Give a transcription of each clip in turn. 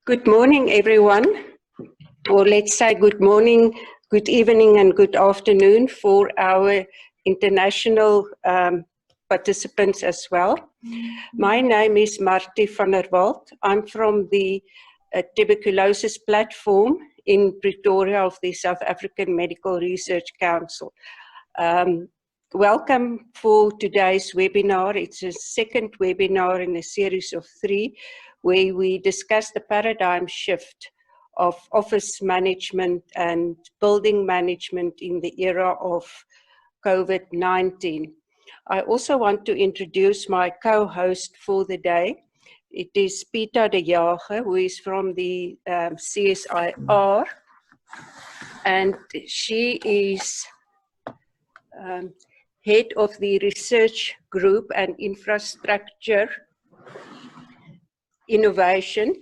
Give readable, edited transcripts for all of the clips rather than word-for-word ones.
Good morning, everyone, or let's say good morning, good evening, and good afternoon for our international participants as well. My name is Martie van der Walt. I'm from the tuberculosis platform in Pretoria of the South African Medical Research Council. Welcome for today's webinar. It's a second webinar in a series of 3 where we discuss the paradigm shift of office management and building management in the era of COVID-19. I also want to introduce my co-host for the day. It is Peter de Jager, who is from the CSIR, and she is head of the research group and infrastructure innovation,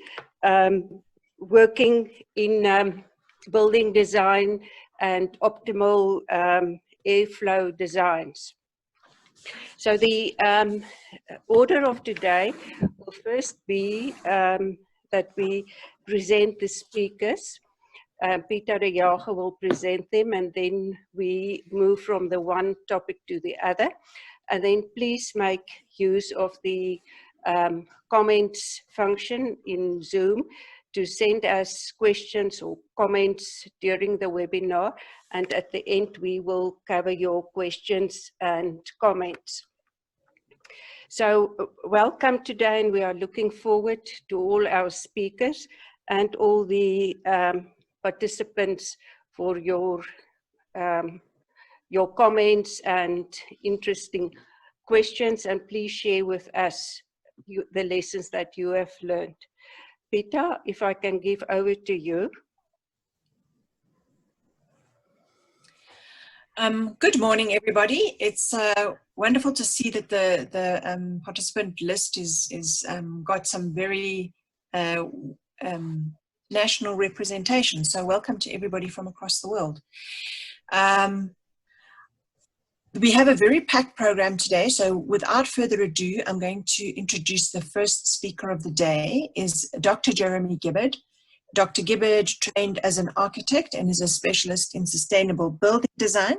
working in building design and optimal airflow designs. So the order of today will first be that we present the speakers. Peter de Jager will present them, and then we move from the one topic to the other. And then please make use of the comments function in Zoom to send us questions or comments during the webinar, and at the end we will cover your questions and comments. So welcome today, and we are looking forward to all our speakers and all the participants for your comments and interesting questions, and please share with us the lessons that you have learned. Peter, if I can give over to you. Good morning, everybody. It's wonderful to see that the participant list is got some very national representation. So welcome to everybody from across the world. We have a very packed program today, so without further ado, I'm going to introduce the first speaker of the day, is Dr. Jeremy Gibbard. Dr. Gibbard trained as an architect and is a specialist in sustainable building design.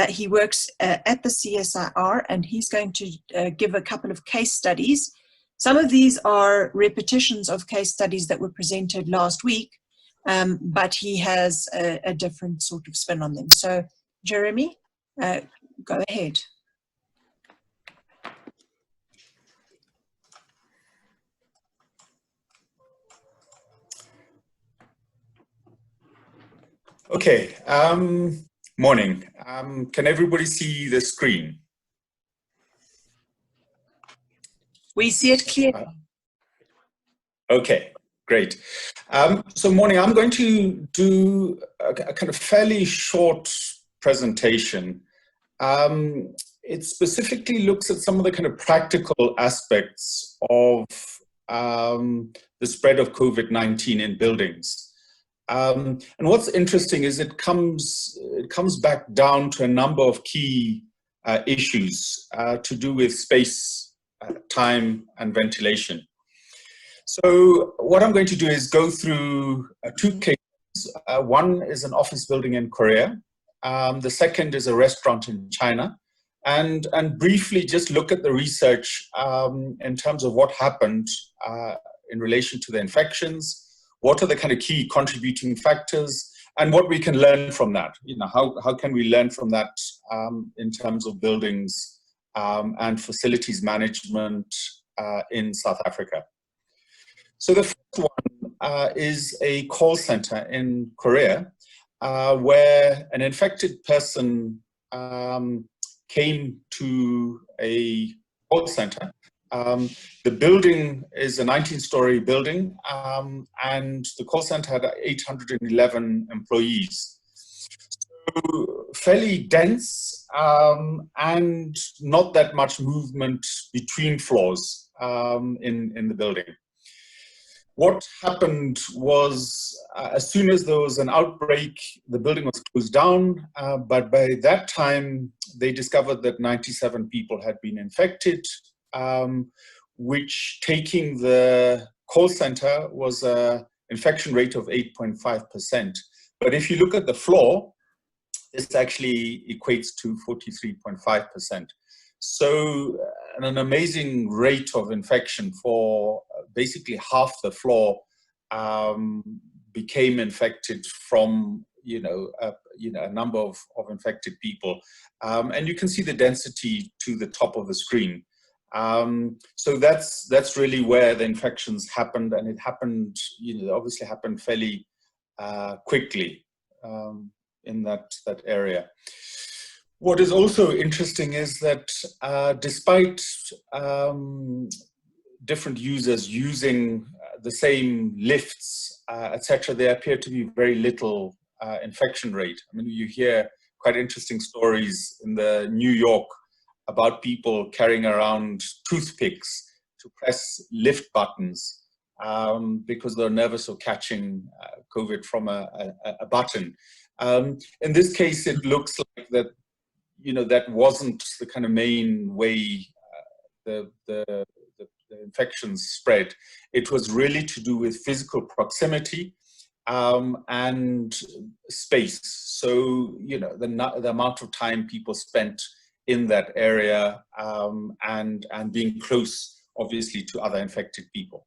He works at the CSIR, and he's going to give a couple of case studies. Some of these are repetitions of case studies that were presented last week, but he has a different sort of spin on them. So, Jeremy, go ahead. Okay, morning. Can everybody see the screen? We see it clearly. Okay, great. So morning, I'm going to do a kind of fairly short presentation. It specifically looks at some of the kind of practical aspects of the spread of COVID-19 in buildings. And what's interesting is it comes back down to a number of key issues to do with space, time, and ventilation. So what I'm going to do is go through 2 cases. One is an office building in Korea. The second is a restaurant in China, and briefly just look at the research in terms of what happened in relation to the infections, what are the kind of key contributing factors, and what we can learn from that. You know, how can we learn from that in terms of buildings and facilities management in South Africa. So the first one is a call center in Korea, where an infected person came to a call center. The building is a 19-story building, and the call center had 811 employees. So fairly dense and not that much movement between floors in the building. What happened was, as soon as there was an outbreak, the building was closed down, but by that time, they discovered that 97 people had been infected, which, taking the call center was an infection rate of 8.5%. But if you look at the floor, this actually equates to 43.5%. So an amazing rate of infection for basically half the floor became infected from a number of infected people. And you can see the density to the top of the screen. So that's really where the infections happened, and it happened, obviously happened fairly quickly in that area. What is also interesting is that despite different users using the same lifts, etc., there appear to be very little infection rate. I mean, you hear quite interesting stories in the New York about people carrying around toothpicks to press lift buttons because they're nervous of catching COVID from a button. In this case, it looks like that, that wasn't the kind of main way the infections spread. It was really to do with physical proximity and space. So, the amount of time people spent in that area and being close, obviously, to other infected people.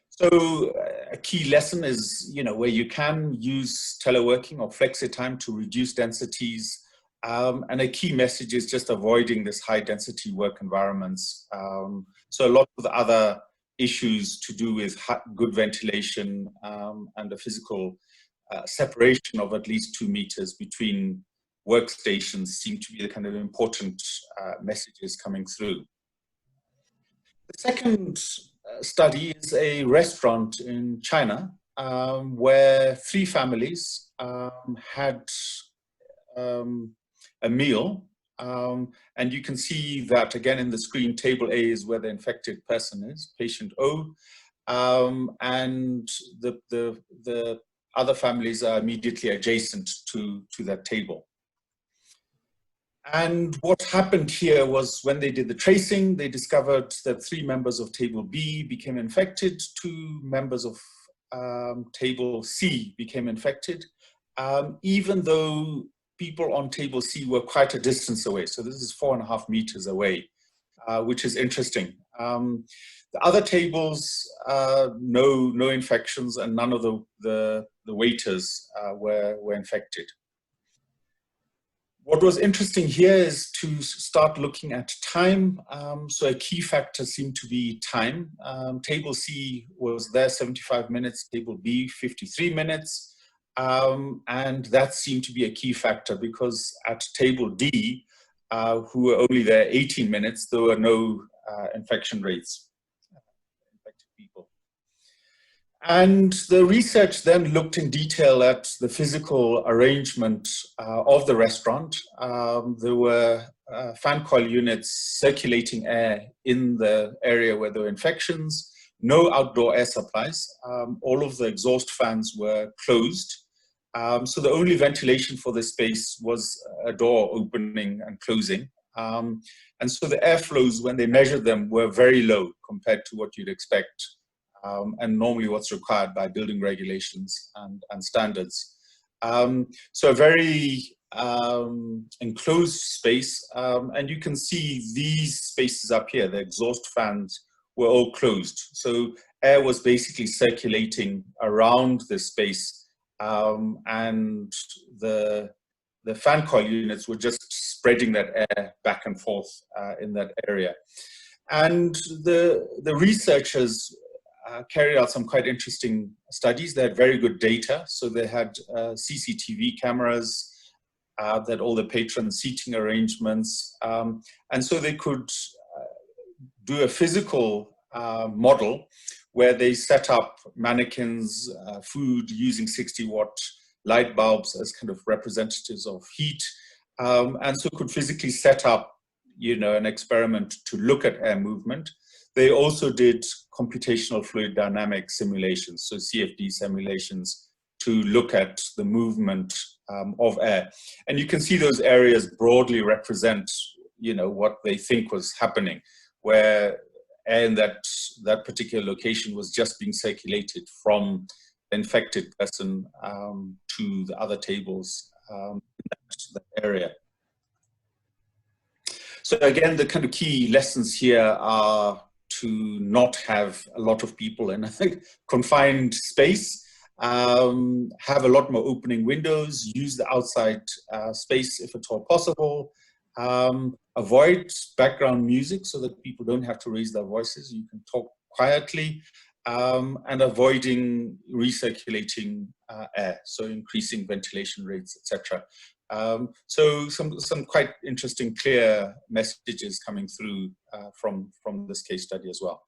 So a key lesson is, where you can use teleworking or flexi-time to reduce densities. And a key message is just avoiding this high density work environments. So a lot of the other issues to do with good ventilation and a physical separation of at least 2 meters between workstations seem to be the kind of important messages coming through. The second study is a restaurant in China where 3 families had a meal, and you can see that again in the screen. Table A is where the infected person is, patient O, and the other families are immediately adjacent to that table. And what happened here was when they did the tracing, they discovered that 3 members of table B became infected, 2 members of table C became infected, even though people on table C were quite a distance away. So this is 4.5 meters away, which is interesting. The other tables, no infections, and none of the waiters were infected. What was interesting here is to start looking at time. So a key factor seemed to be time. Table C was there 75 minutes, table B 53 minutes. And that seemed to be a key factor because at table D, who were only there 18 minutes, there were no infection rates. Infected people. And the research then looked in detail at the physical arrangement of the restaurant. There were fan coil units circulating air in the area where there were infections, no outdoor air supplies. All of the exhaust fans were closed. So the only ventilation for the space was a door opening and closing. And so the airflows, when they measured them, were very low compared to what you'd expect. And normally what's required by building regulations and standards. So a very enclosed space, and you can see these spaces up here, the exhaust fans were all closed. So air was basically circulating around this space, and the fan coil units were just spreading that air back and forth in that area. And the researchers carried out some quite interesting studies. They had very good data. So they had CCTV cameras, that all the patron seating arrangements. And so they could do a physical model where they set up mannequins, food using 60-watt light bulbs as kind of representatives of heat. And so could physically set up, an experiment to look at air movement. They also did computational fluid dynamics simulations, so CFD simulations, to look at the movement of air. And you can see those areas broadly represent, what they think was happening, where air in that particular location was just being circulated from the infected person to the other tables in that area. So again, the kind of key lessons here are to not have a lot of people in a confined space, have a lot more opening windows, use the outside space if at all possible, avoid background music so that people don't have to raise their voices. You can talk quietly, and avoiding recirculating air, so increasing ventilation rates, etc. So some quite interesting, clear messages coming through from this case study as well.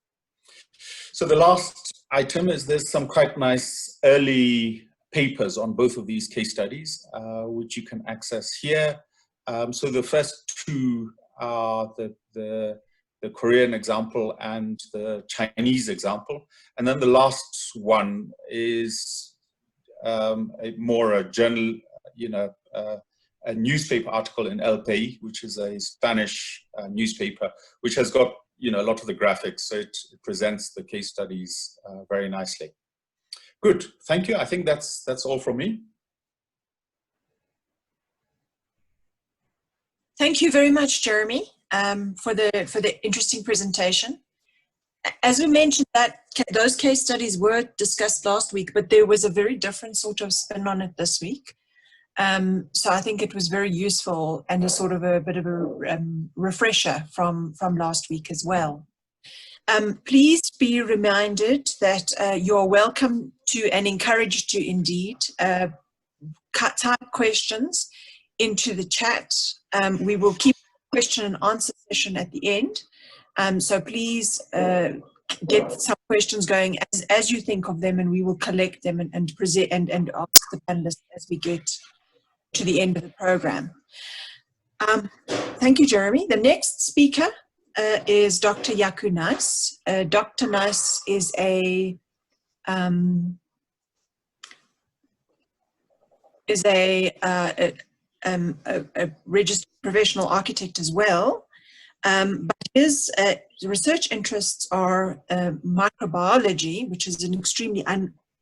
So the last item is there's some quite nice early papers on both of these case studies, which you can access here. So the first two are the Korean example and the Chinese example. And then the last one is a journal, a newspaper article in El País, which is a Spanish newspaper, which has got a lot of the graphics, so it presents the case studies very nicely. Good, thank you. I think that's all from me. Thank you very much, Jeremy, for the interesting presentation. As we mentioned, those case studies were discussed last week, but there was a very different sort of spin on it this week. So I think it was very useful and a sort of a bit of a refresher from last week as well. Please be reminded that you are welcome to and encouraged to indeed type questions into the chat. We will keep a question and answer session at the end. So please get some questions going as you think of them, and we will collect them and present and ask the panelists as we get to the end of the program. Thank you, Jeremy. The next speaker is Dr. Yaku Nice. Dr. Nice is a registered professional architect as well, but his research interests are microbiology, which is an extremely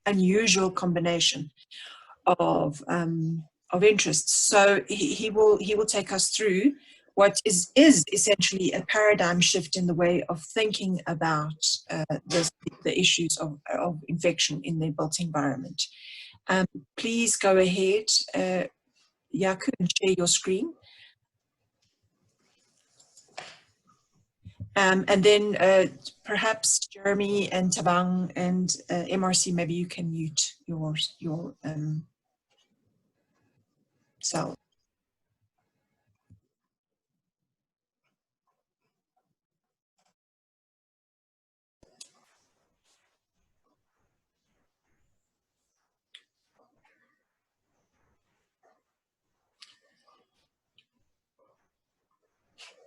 unusual combination of interests. So he will take us through what is essentially a paradigm shift in the way of thinking about the issues of infection in the built environment. Please go ahead, Yaku, and share your screen. And then perhaps Jeremy and Tabang and MRC, maybe you can mute your cell.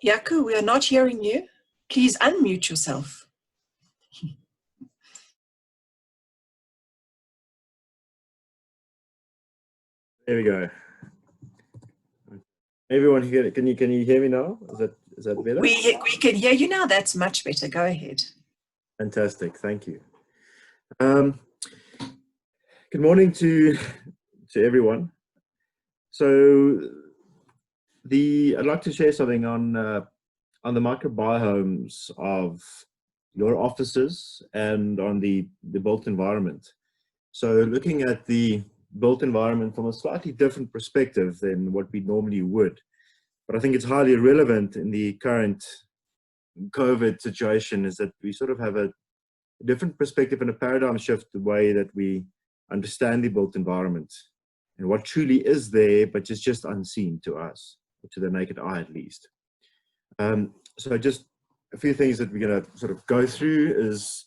Yaku, we are not hearing you. Please unmute yourself. There we go. Everyone here, can you hear me now? Is that better? We can hear you now. That's much better. Go ahead. Fantastic. Thank you. Good morning to everyone. So I'd like to share something on the microbiomes of your offices and on the built environment. So looking at the built environment from a slightly different perspective than what we normally would. But I think it's highly relevant in the current COVID situation, is that we sort of have a different perspective and a paradigm shift the way that we understand the built environment and what truly is there, but is just unseen to us, or to the naked eye at least. So just a few things that we're going to sort of go through is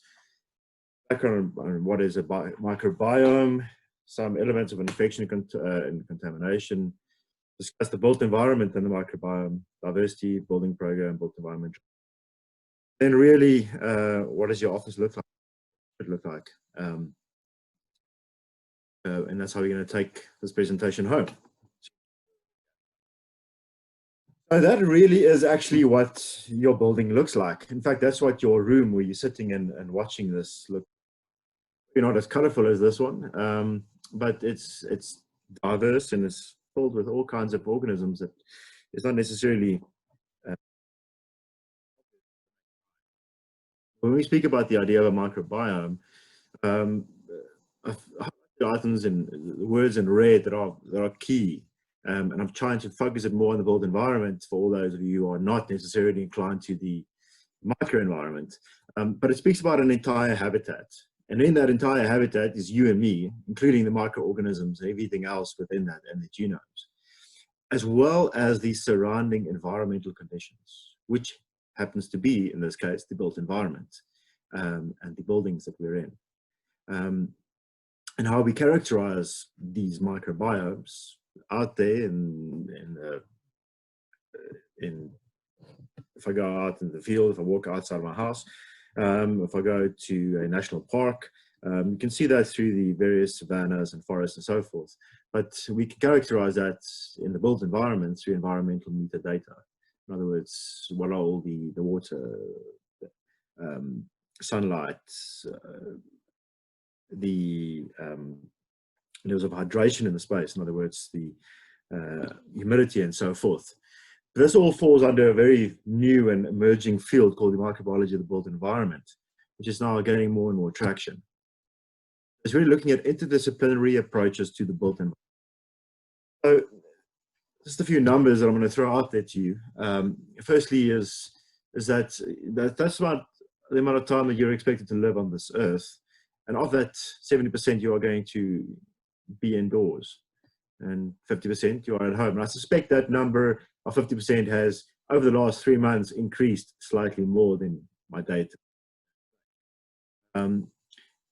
background on what is a microbiome, some elements of infection and contamination, discuss the built environment and the microbiome, diversity, building program, built environment. Then really, what does your office look like? And that's how we're going to take this presentation home. So that really is actually what your building looks like. In fact, that's what your room where you're sitting and watching this look. Not as colorful as this one, but it's diverse and it's filled with all kinds of organisms that is not necessarily. When we speak about the idea of a microbiome, items and words in red that are key, and I'm trying to focus it more on the built environment for all those of you who are not necessarily inclined to the microenvironment. But it speaks about an entire habitat. And in that entire habitat is you and me, including the microorganisms, everything else within that and the genomes, as well as the surrounding environmental conditions, which happens to be, in this case, the built environment and the buildings that we're in. And how we characterize these microbiomes out there if I go out in the field, if I walk outside my house, if I go to a national park, you can see that through the various savannas and forests and so forth. But we can characterize that in the built environment through environmental metadata. In other words, what are all the water, sunlight, the levels of hydration in the space, in other words, the humidity and so forth. This all falls under a very new and emerging field called the microbiology of the built environment, which is now gaining more and more traction. It's really looking at interdisciplinary approaches to the built environment. So just a few numbers that I'm going to throw out there to you. Firstly is that's about the amount of time that you're expected to live on this earth. And of that, 70% you are going to be indoors and 50% you are at home. And I suspect that number of 50% has, over the last 3 months, increased slightly more than my data.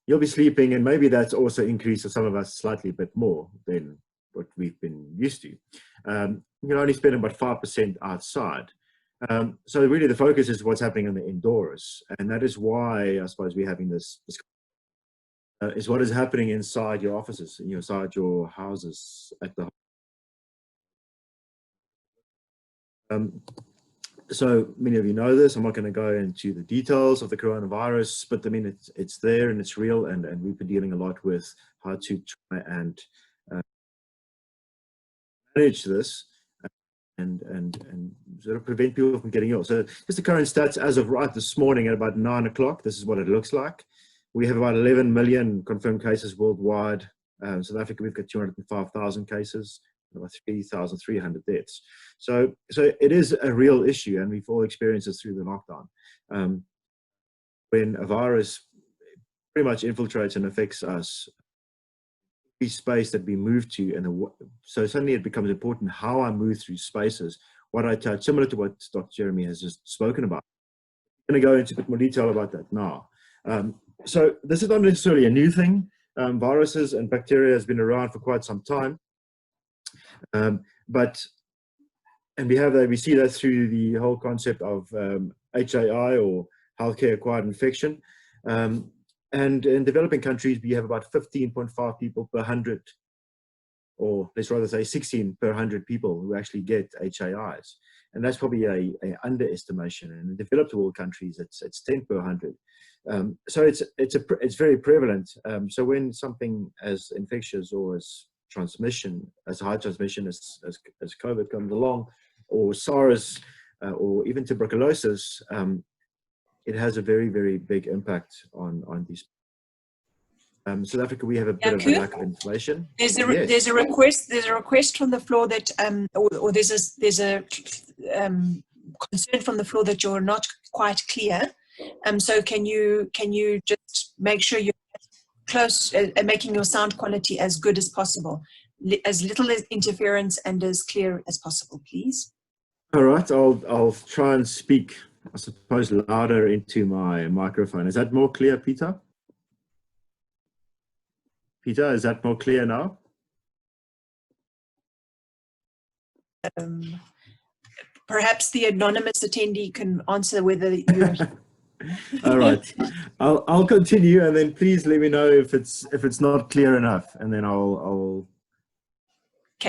You'll be sleeping, and maybe that's also increased for some of us slightly bit more than what we've been used to. You can only spend about 5% outside. So really the focus is what's happening in the indoors. And that is why I suppose we're having this is what is happening inside your offices, inside your houses at the so many of you know this. I'm not going to go into the details of the coronavirus, but I mean it's there and it's real, and we've been dealing a lot with how to try and manage this and sort of prevent people from getting ill. So just the current stats as of right this morning at about 9 o'clock. This is what it looks like. We have about 11 million confirmed cases worldwide. South Africa, we've got 205,000 cases, about 3,300 deaths. So it is a real issue, and we've all experienced this through the lockdown. When a virus pretty much infiltrates and affects us, the space that we move to, and so suddenly it becomes important how I move through spaces, what I touch, similar to what Dr. Jeremy has just spoken about. I'm going to go into a bit more detail about that now. So this is not necessarily a new thing. Viruses and bacteria has been around for quite some time, and we see that through the whole concept of HAI, or healthcare acquired infection. And in developing countries, we have about 15.5 people per 100, or let's rather say 16 per 100 people who actually get HAIs. And that's probably a underestimation. And in developed world countries, it's 10 per 100. So it's very prevalent. So when something as infectious or as high transmission as COVID comes along, or SARS, or even tuberculosis, it has a very, very big impact on these. South Africa, we have a bit of a lack of inflation. There's a request from the floor that, or there's a concern from the floor that you're not quite clear. So can you just make sure you're close, making your sound quality as good as possible, as little interference and as clear as possible, please. All right, I'll try and speak, I suppose, louder into my microphone. Is that more clear, Peter? Peter, is that more clear now? Perhaps the anonymous attendee can answer whether you're... All right, I'll continue, and then please let me know if it's not clear enough, and then I'll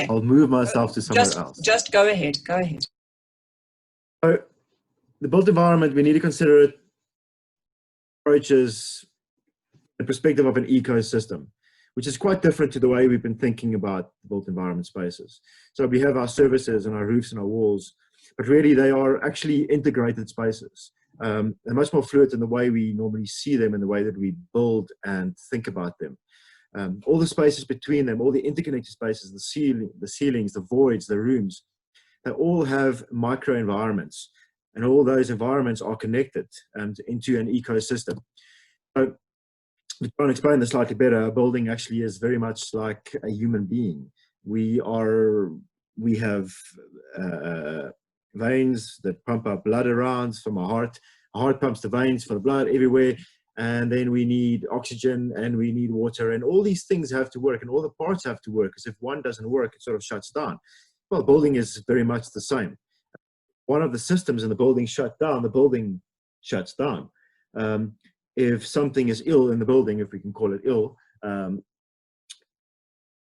move myself to somewhere else. Just go ahead. Go ahead. So the built environment, we need to consider it approaches the perspective of an ecosystem, which is quite different to the way we've been thinking about built environment spaces. So we have our services and our roofs and our walls, but really they are actually integrated spaces. They're much more fluid in the way we normally see them and the way that we build and think about them. All the spaces between them, all the interconnected spaces, the ceilings, the voids, the rooms, they all have micro environments, and all those environments are connected into an ecosystem. So to try and explain this slightly better, a building actually is very much like a human being. We have veins that pump our blood around from our heart. Our heart pumps the veins for the blood everywhere. And then we need oxygen and we need water, and all these things have to work and all the parts have to work, because if one doesn't work, it sort of shuts down. Well, building is very much the same. One of the systems in the building shut down, the building shuts down. If something is ill in the building, if we can call it ill, then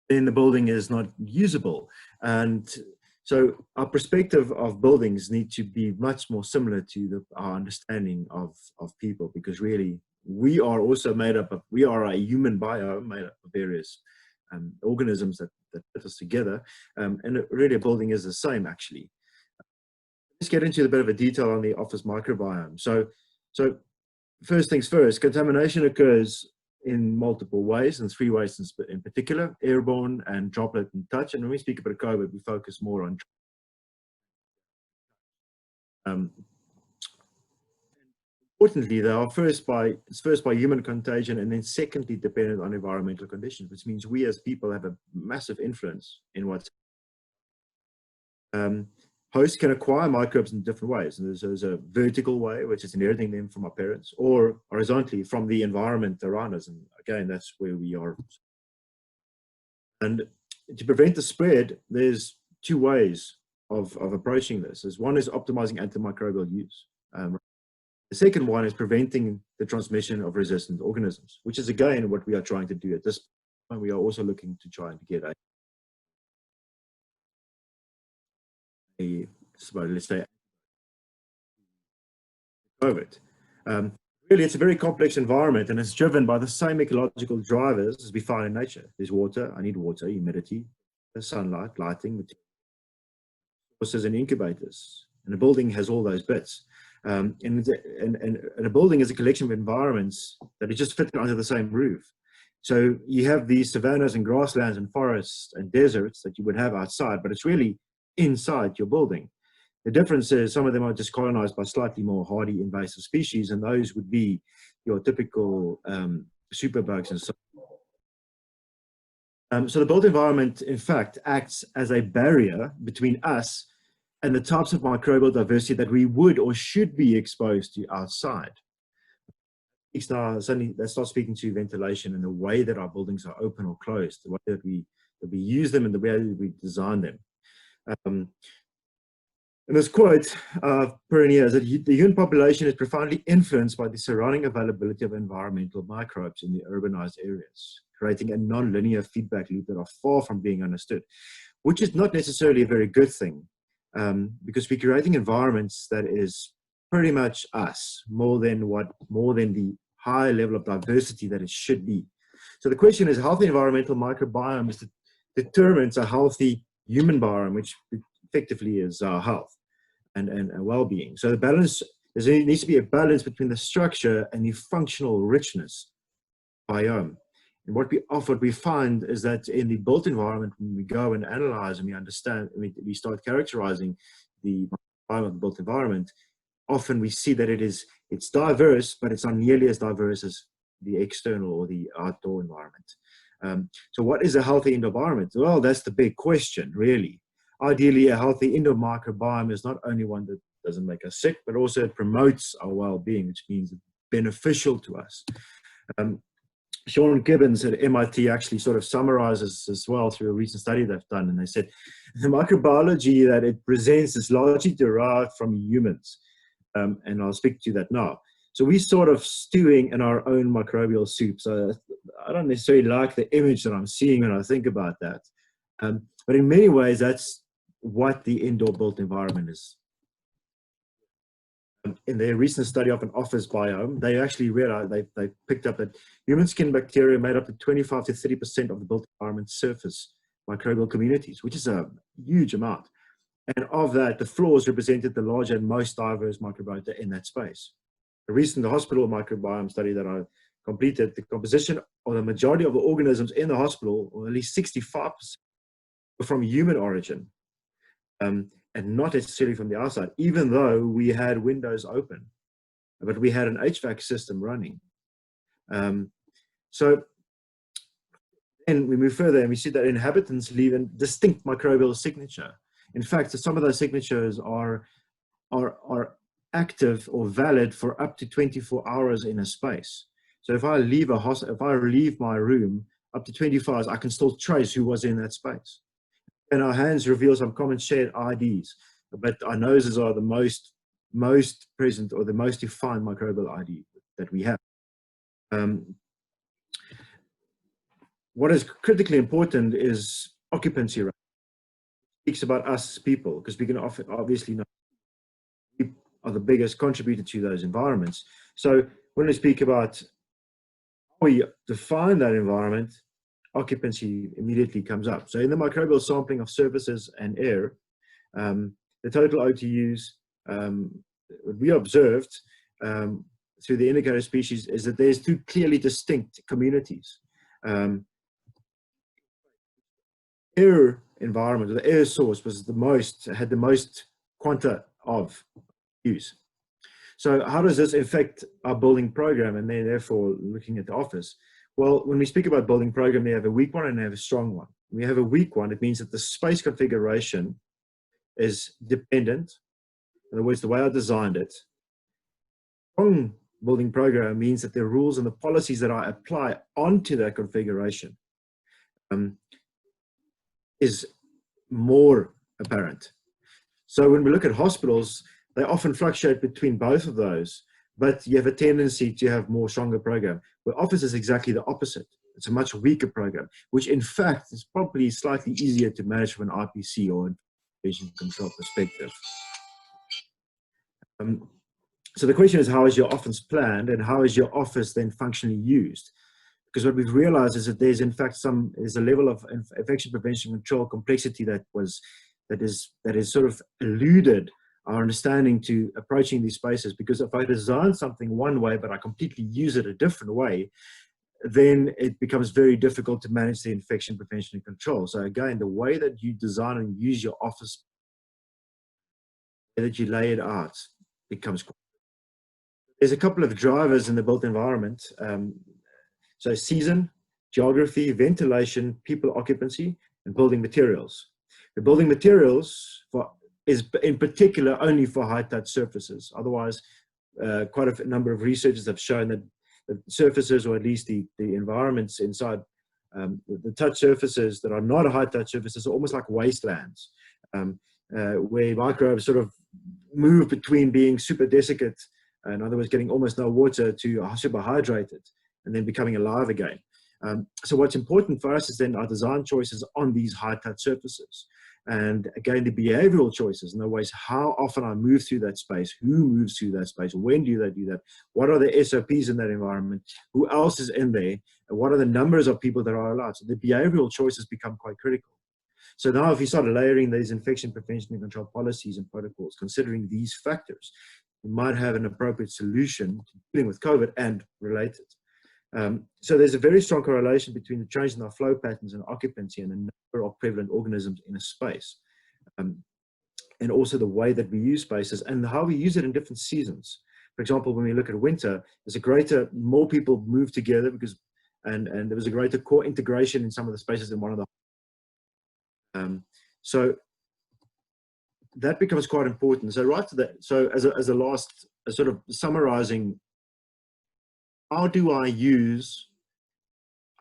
the building is not usable. And so our perspective of buildings need to be much more similar to our understanding of people, because really we are also made up of, we are a human biome made up of various organisms that put us together. And really a building is the same actually. Let's get into a bit of a detail on the office microbiome. So first things first, contamination occurs in multiple ways, and 3 ways in particular: airborne and droplet and touch. And when we speak about COVID, we focus more on importantly, they are first by human contagion, and then secondly dependent on environmental conditions, which means we as people have a massive influence in what's hosts can acquire microbes in different ways. And there's a vertical way, which is inheriting them from our parents, or horizontally from the environment around us. And again, that's where we are. And to prevent the spread, there's 2 ways of approaching this. One is optimizing antimicrobial use. The second one is preventing the transmission of resistant organisms, which is again what we are trying to do at this point. We are also looking to try and get let's say COVID. Really, it's a very complex environment, and it's driven by the same ecological drivers as we find in nature. There's water, I need water, humidity, sunlight, lighting, sources and incubators. And a building has all those bits. And a building is a collection of environments that are just fitted under the same roof. So you have these savannas and grasslands and forests and deserts that you would have outside, but it's really inside your building. The difference is some of them are just colonized by slightly more hardy invasive species, and those would be your typical superbugs and so on. So the built environment, in fact, acts as a barrier between us and the types of microbial diversity that we would or should be exposed to outside. Now, suddenly, let's start speaking to ventilation and the way that our buildings are open or closed, the way that we use them and the way that we design them. And this quote Pernier is that the human population is profoundly influenced by the surrounding availability of environmental microbes in the urbanized areas, creating a non-linear feedback loop that are far from being understood, which is not necessarily a very good thing, because we're creating environments that is pretty much us, more than the high level of diversity that it should be. So the question is, healthy environmental microbiome determines a healthy human biome, which effectively is our health and well-being. So the balance, there needs to be a balance between the structure and the functional richness biome. And what we find is that in the built environment, when we go and analyze and we understand, we start characterizing the biome of the built environment, often we see that it's diverse, but it's not nearly as diverse as the external or the outdoor environment. So what is a healthy indoor environment? Well, that's the big question, really. Ideally, a healthy indoor microbiome is not only one that doesn't make us sick, but also it promotes our well-being, which means it's beneficial to us. Sean Gibbons at MIT actually sort of summarizes as well through a recent study they've done, and they said the microbiology that it presents is largely derived from humans, and I'll speak to that now. So we sort of stewing in our own microbial soup. So I don't necessarily like the image that I'm seeing when I think about that, but in many ways that's what the indoor built environment is in their recent study of an office biome, they actually realized, they picked up that human skin bacteria made up to 25 to 30% of the built environment surface microbial communities, which is a huge amount. And of that, the floors represented the larger and most diverse microbiota in that space. The recent hospital microbiome study that I completed, the composition of the majority of the organisms in the hospital, or at least 65%, were from human origin, and not necessarily from the outside, even though we had windows open, but we had an HVAC system running. So then we move further and we see that inhabitants leave a distinct microbial signature. In fact, some of those signatures are active or valid for up to 24 hours in a space. So if I leave my room up to 24 hours, I can still trace who was in that space. And our hands reveal some common shared IDs, but our noses are the most present or the most defined microbial ID that we have. What is critically important is occupancy rate. It speaks about us as people, because we can obviously know we are the biggest contributor to those environments. So when we speak about how we define that environment, occupancy immediately comes up. So in the microbial sampling of surfaces and air, the total OTUs, what we observed through the indicator species is that there's two clearly distinct communities. Air environment, or the air source, had the most quanta of use. So how does this affect our building program, and then therefore looking at the office? Well, when we speak about building program, they have a weak one and they have a strong one. When we have a weak one, it means that the space configuration is dependent. In other words, the way I designed it. Strong building program means that the rules and the policies that I apply onto that configuration is more apparent. So when we look at hospitals, they often fluctuate between both of those, but you have a tendency to have more stronger program. Where office is exactly the opposite. It's a much weaker program, which in fact is probably slightly easier to manage from an RPC or patient control perspective. So the question is, how is your office planned, and how is your office then functionally used? Because what we've realized is that there's in fact there's a level of infection prevention control complexity that is sort of eluded our understanding to approaching these spaces. Because if I design something one way, but I completely use it a different way, then it becomes very difficult to manage the infection prevention and control. So again, the way that you design and use your office, the way that you lay it out, becomes quite. There's a couple of drivers in the built environment. So season, geography, ventilation, people occupancy, and building materials. The building materials is in particular only for high touch surfaces. Otherwise, quite a number of researchers have shown that the surfaces, or at least the environments inside the touch surfaces that are not high touch surfaces, are almost like wastelands, where microbes sort of move between being super desiccant, in other words, getting almost no water, to super hydrated and then becoming alive again. So what's important for us is then our design choices on these high touch surfaces. And again, the behavioral choices, in other ways, how often I move through that space, who moves through that space, when do they do that, what are the SOPs in that environment, who else is in there, and what are the numbers of people that are allowed. So the behavioral choices become quite critical. So now if you start layering these infection prevention and control policies and protocols, considering these factors, you might have an appropriate solution to dealing with COVID and related. So there's a very strong correlation between the change in our flow patterns and occupancy and the number of prevalent organisms in a space. And also the way that we use spaces and how we use it in different seasons. For example, when we look at winter, there's more people move together because, and there was a greater core integration in some of the spaces in one of the, so that becomes quite important. So right to that, so as a last, sort of summarizing, how do I use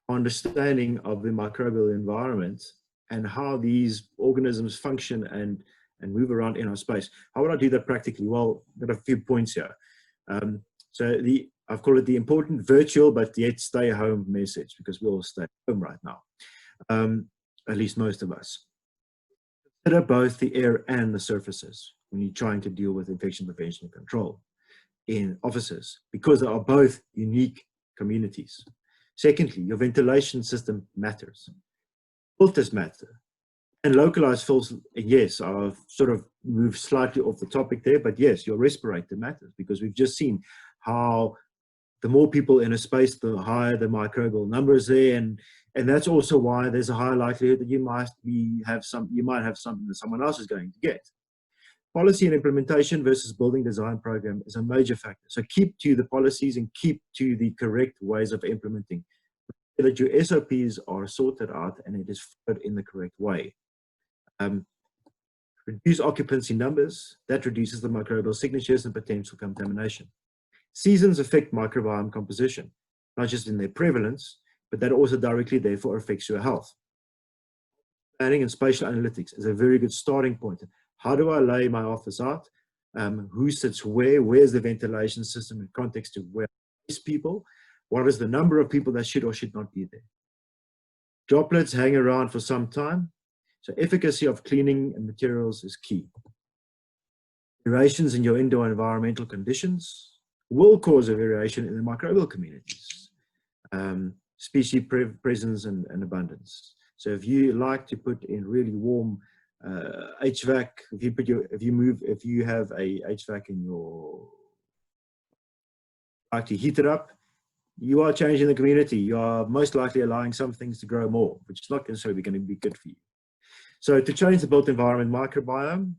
understanding of the microbial environment and how these organisms function and move around in our space? How would I do that practically? Well, I've got a few points here. So I've called it the important virtual but yet stay home message, because we all stay home right now, at least most of us. Consider both the air and the surfaces when you're trying to deal with infection prevention and control. in offices because they are both unique communities. Secondly, your ventilation system matters. Filters matter. And localized filters, yes, I've sort of moved slightly off the topic there, but yes, your respirator matters because we've just seen how the more people in a space, the higher the microbial numbers there, and that's also why there's a high likelihood that you might have something that someone else is going to get. Policy and implementation versus building design program is a major factor. So keep to the policies and keep to the correct ways of implementing, so that your SOPs are sorted out and it is followed in the correct way. Reduce occupancy numbers, that reduces the microbial signatures and potential contamination. Seasons affect microbiome composition, not just in their prevalence, but that also directly therefore affects your health. Planning and spatial analytics is a very good starting point. How do I lay my office out? Who sits where? Where's the ventilation system in context to where is people? What is the number of people that should or should not be there? Droplets hang around for some time, so efficacy of cleaning and materials is key. Variations in your indoor environmental conditions will cause a variation in the microbial communities, species presence and abundance. So if you like to put in really warm HVAC, if you have a HVAC in your, like to heat it up, you are changing the community. You are most likely allowing some things to grow more, which is not necessarily going to be good for you. So to change the built environment microbiome,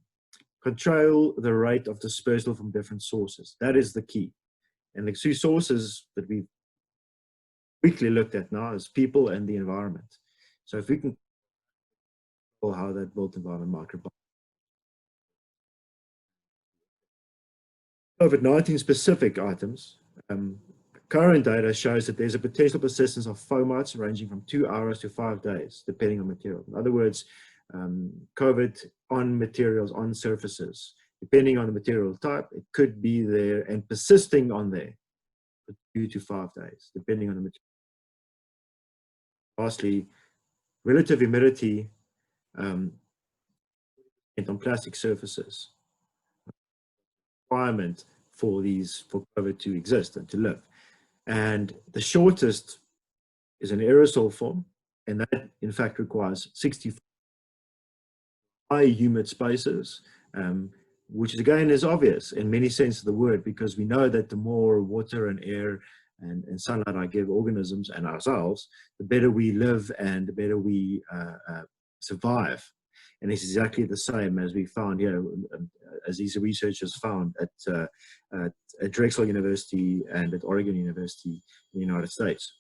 control the rate of dispersal from different sources. That is the key. And the two sources that we've weekly looked at now is people and the environment. So if we can control how that built environment microbiome. COVID-19 specific items, current data shows that there's a potential persistence of fomites ranging from 2 hours to 5 days, depending on material. In other words, COVID on materials, on surfaces, depending on the material type, it could be there and persisting on there for 2 to 5 days, depending on the material. Lastly, relative humidity on plastic surfaces. Requirement for COVID to exist and to live. And the shortest is an aerosol form, and that in fact requires 65 high humid spaces, which again is obvious in many senses of the word, because we know that the more water and air and sunlight I give organisms and ourselves, the better we live and the better we survive. And it's exactly the same as we found here, as these researchers found at Drexel University and at Oregon University in the United States.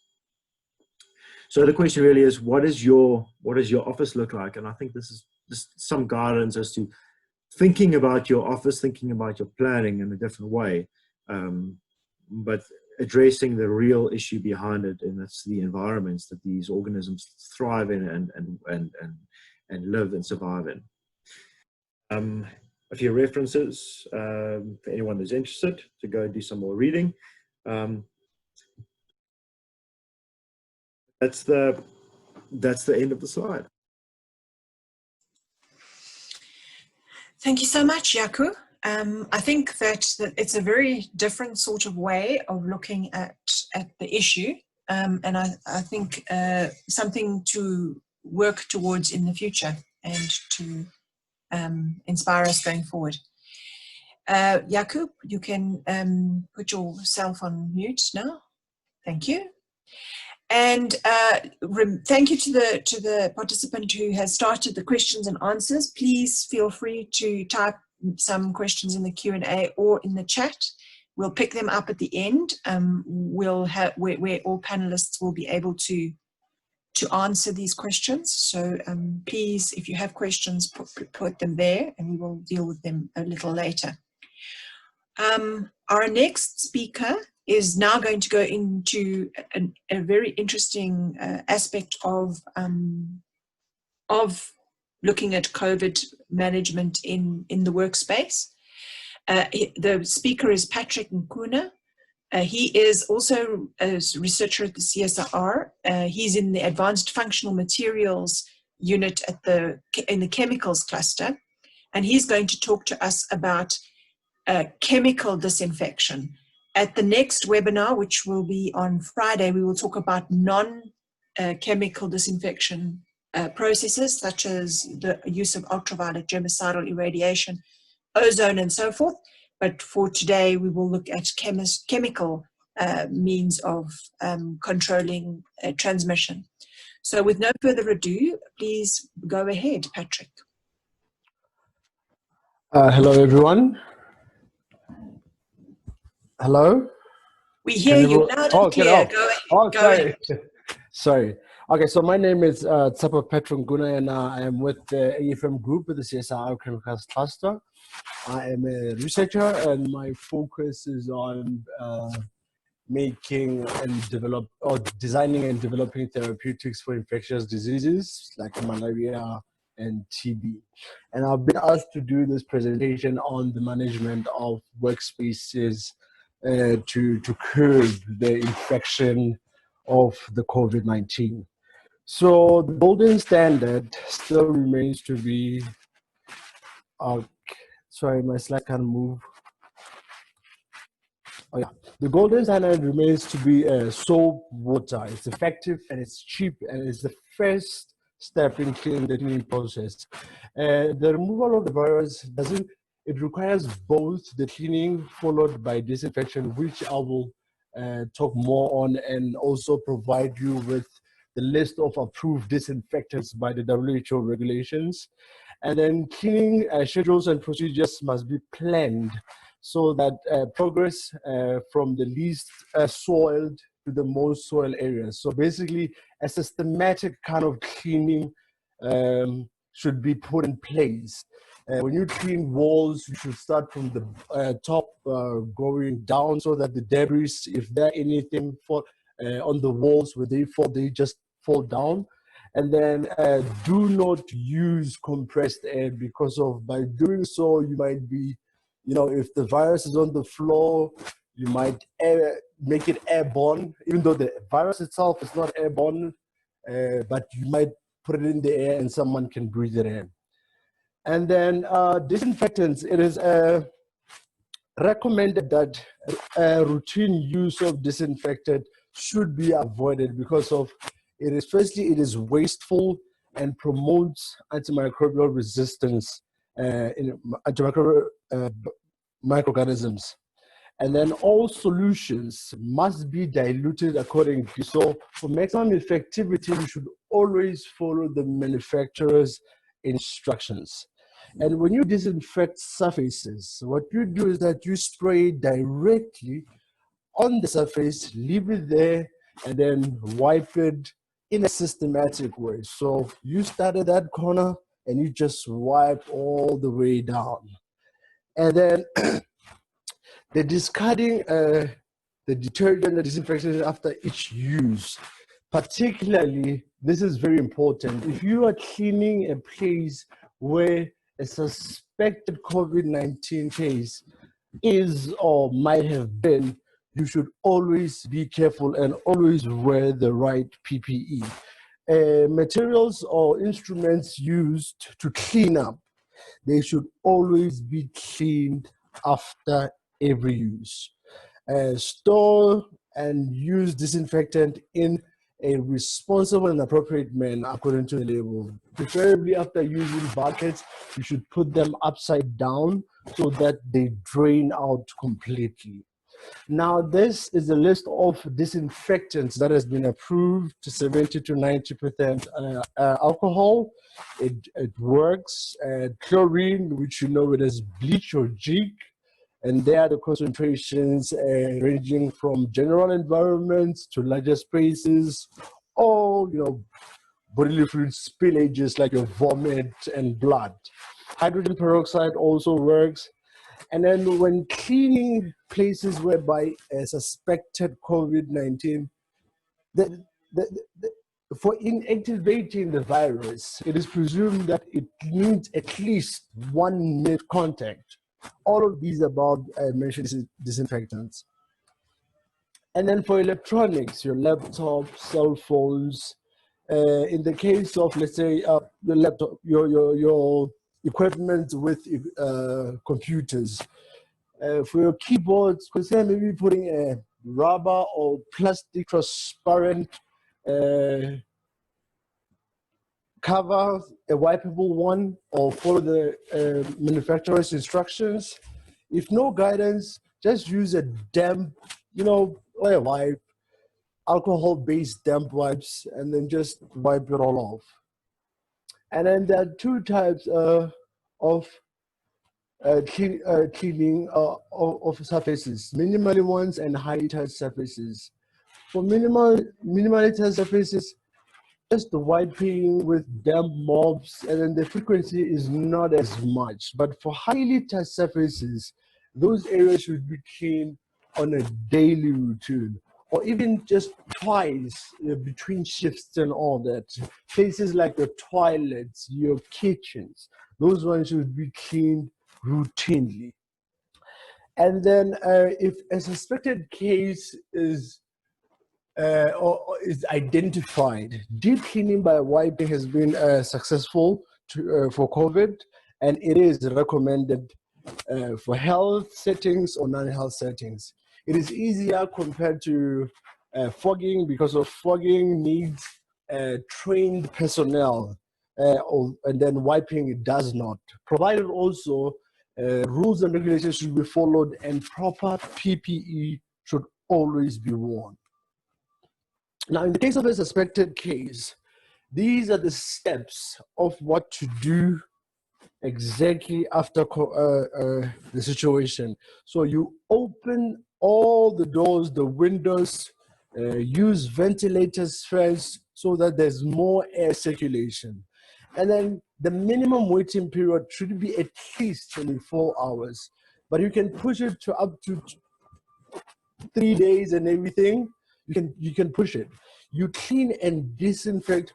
So the question really is, what does your office look like? And I think this is just some guidance as to thinking about your office, thinking about your planning in a different way, but addressing the real issue behind it, and that's the environments that these organisms thrive in and live and survive in. A few references for anyone who's interested to go do some more reading. That's the end of the slide. Thank you so much, Jaco. I think that it's a very different sort of way of looking at the issue, and I think something to work towards in the future and to inspire us going forward. Jaco, you can put yourself on mute now. Thank you. And thank you to the participant who has started the questions and answers. Please feel free to type some questions in the Q&A or in the chat. We'll pick them up at the end. We'll have where all panelists will be able to answer these questions. So please, if you have questions, put them there and we will deal with them a little later. Our next speaker is now going to go into a very interesting aspect of looking at COVID management in the workspace. The speaker is Patrick Nkuna. He is also a researcher at the CSIR. He's in the Advanced Functional Materials unit in the Chemicals cluster, and he's going to talk to us about chemical disinfection. At the next webinar, which will be on Friday, we will talk about non-chemical disinfection processes, such as the use of ultraviolet germicidal irradiation, ozone, and so forth. But for today, we will look at chemical means of controlling transmission. So with no further ado, please go ahead, Patrick. Hello, everyone. Hello? We hear you loud and clear. Go ahead. Oh, Go sorry. ahead. Sorry. Okay, so my name is Tsapo Petronguna, and I am with the AFM group with the CSIR Chemicals Cluster. I am a researcher, and my focus is on making and designing and developing therapeutics for infectious diseases like malaria and TB. And I've been asked to do this presentation on the management of workspaces to curb the infection of the COVID-19. So the golden standard still remains to be, sorry, my slide can't move. Oh yeah, the golden standard remains to be soap water. It's effective and it's cheap and it's the first step in cleaning the cleaning process. The removal of the virus it requires both the cleaning followed by disinfection, which I will talk more on, and also provide you with the list of approved disinfectants by the WHO regulations. And then cleaning schedules and procedures must be planned so that progress from the least soiled to the most soiled areas. So basically, a systematic kind of cleaning should be put in place. When you clean walls, you should start from the top going down so that the debris, if there anything on the walls where they just fall down. And then do not use compressed air, because by doing so, you might be, if the virus is on the floor, you might make it airborne, even though the virus itself is not airborne, but you might put it in the air and someone can breathe it in. And then disinfectants, it is recommended that routine use of disinfectant should be avoided because of it is wasteful and promotes antimicrobial resistance in antimicrobial microorganisms. And then all solutions must be diluted accordingly. So for maximum effectivity, you should always follow the manufacturer's instructions. And when you disinfect surfaces, what you do is that you spray directly on the surface, leave it there, and then wipe it in a systematic way. So you start at that corner and you just wipe all the way down. And then the discarding the detergent, the disinfection after each use, particularly, this is very important. If you are cleaning a place where a suspected COVID-19 case is or might have been, you should always be careful and always wear the right PPE. Materials or instruments used to clean up, they should always be cleaned after every use. Store and use disinfectant in a responsible and appropriate manner according to the label. Preferably after using buckets, you should put them upside down so that they drain out completely. Now, this is a list of disinfectants that has been approved to 70 to 90% alcohol. It works. Chlorine, which you know it as bleach or jig, and there are the concentrations ranging from general environments to larger spaces, or bodily fluid spillages like your vomit and blood. Hydrogen peroxide also works. And then when cleaning places whereby a suspected COVID-19, for inactivating the virus, it is presumed that it needs at least 1 minute contact. All of these above mentioned disinfectants. And then for electronics, your laptop, cell phones, in the case of, let's say, your laptop, your equipment with computers, For your keyboards, consider maybe putting a rubber or plastic transparent cover, a wipeable one, or follow the manufacturer's instructions. If no guidance, just use a damp, or a wipe, alcohol-based damp wipes, and then just wipe it all off. And then there are two types of cleaning of surfaces: minimally ones and highly touched surfaces. For minimally touched surfaces, just the wiping with damp mops, and then the frequency is not as much. But for highly touched surfaces, those areas should be cleaned on a daily routine, or even just twice between shifts and all that. Places like your toilets, your kitchens, those ones should be cleaned routinely. And then if a suspected case is or is identified, deep cleaning by wiping has been successful for COVID, and it is recommended for health settings or non-health settings. It is easier compared to fogging, because of fogging needs trained personnel, and then wiping it does not. Provided also rules and regulations should be followed, and proper PPE should always be worn. Now, in the case of a suspected case, these are the steps of what to do exactly after the situation. So you open all the doors, the windows, use ventilators first so that there's more air circulation. And then the minimum waiting period should be at least 24 hours, but you can push it to up to 3 days and everything. You can push it. You clean and disinfect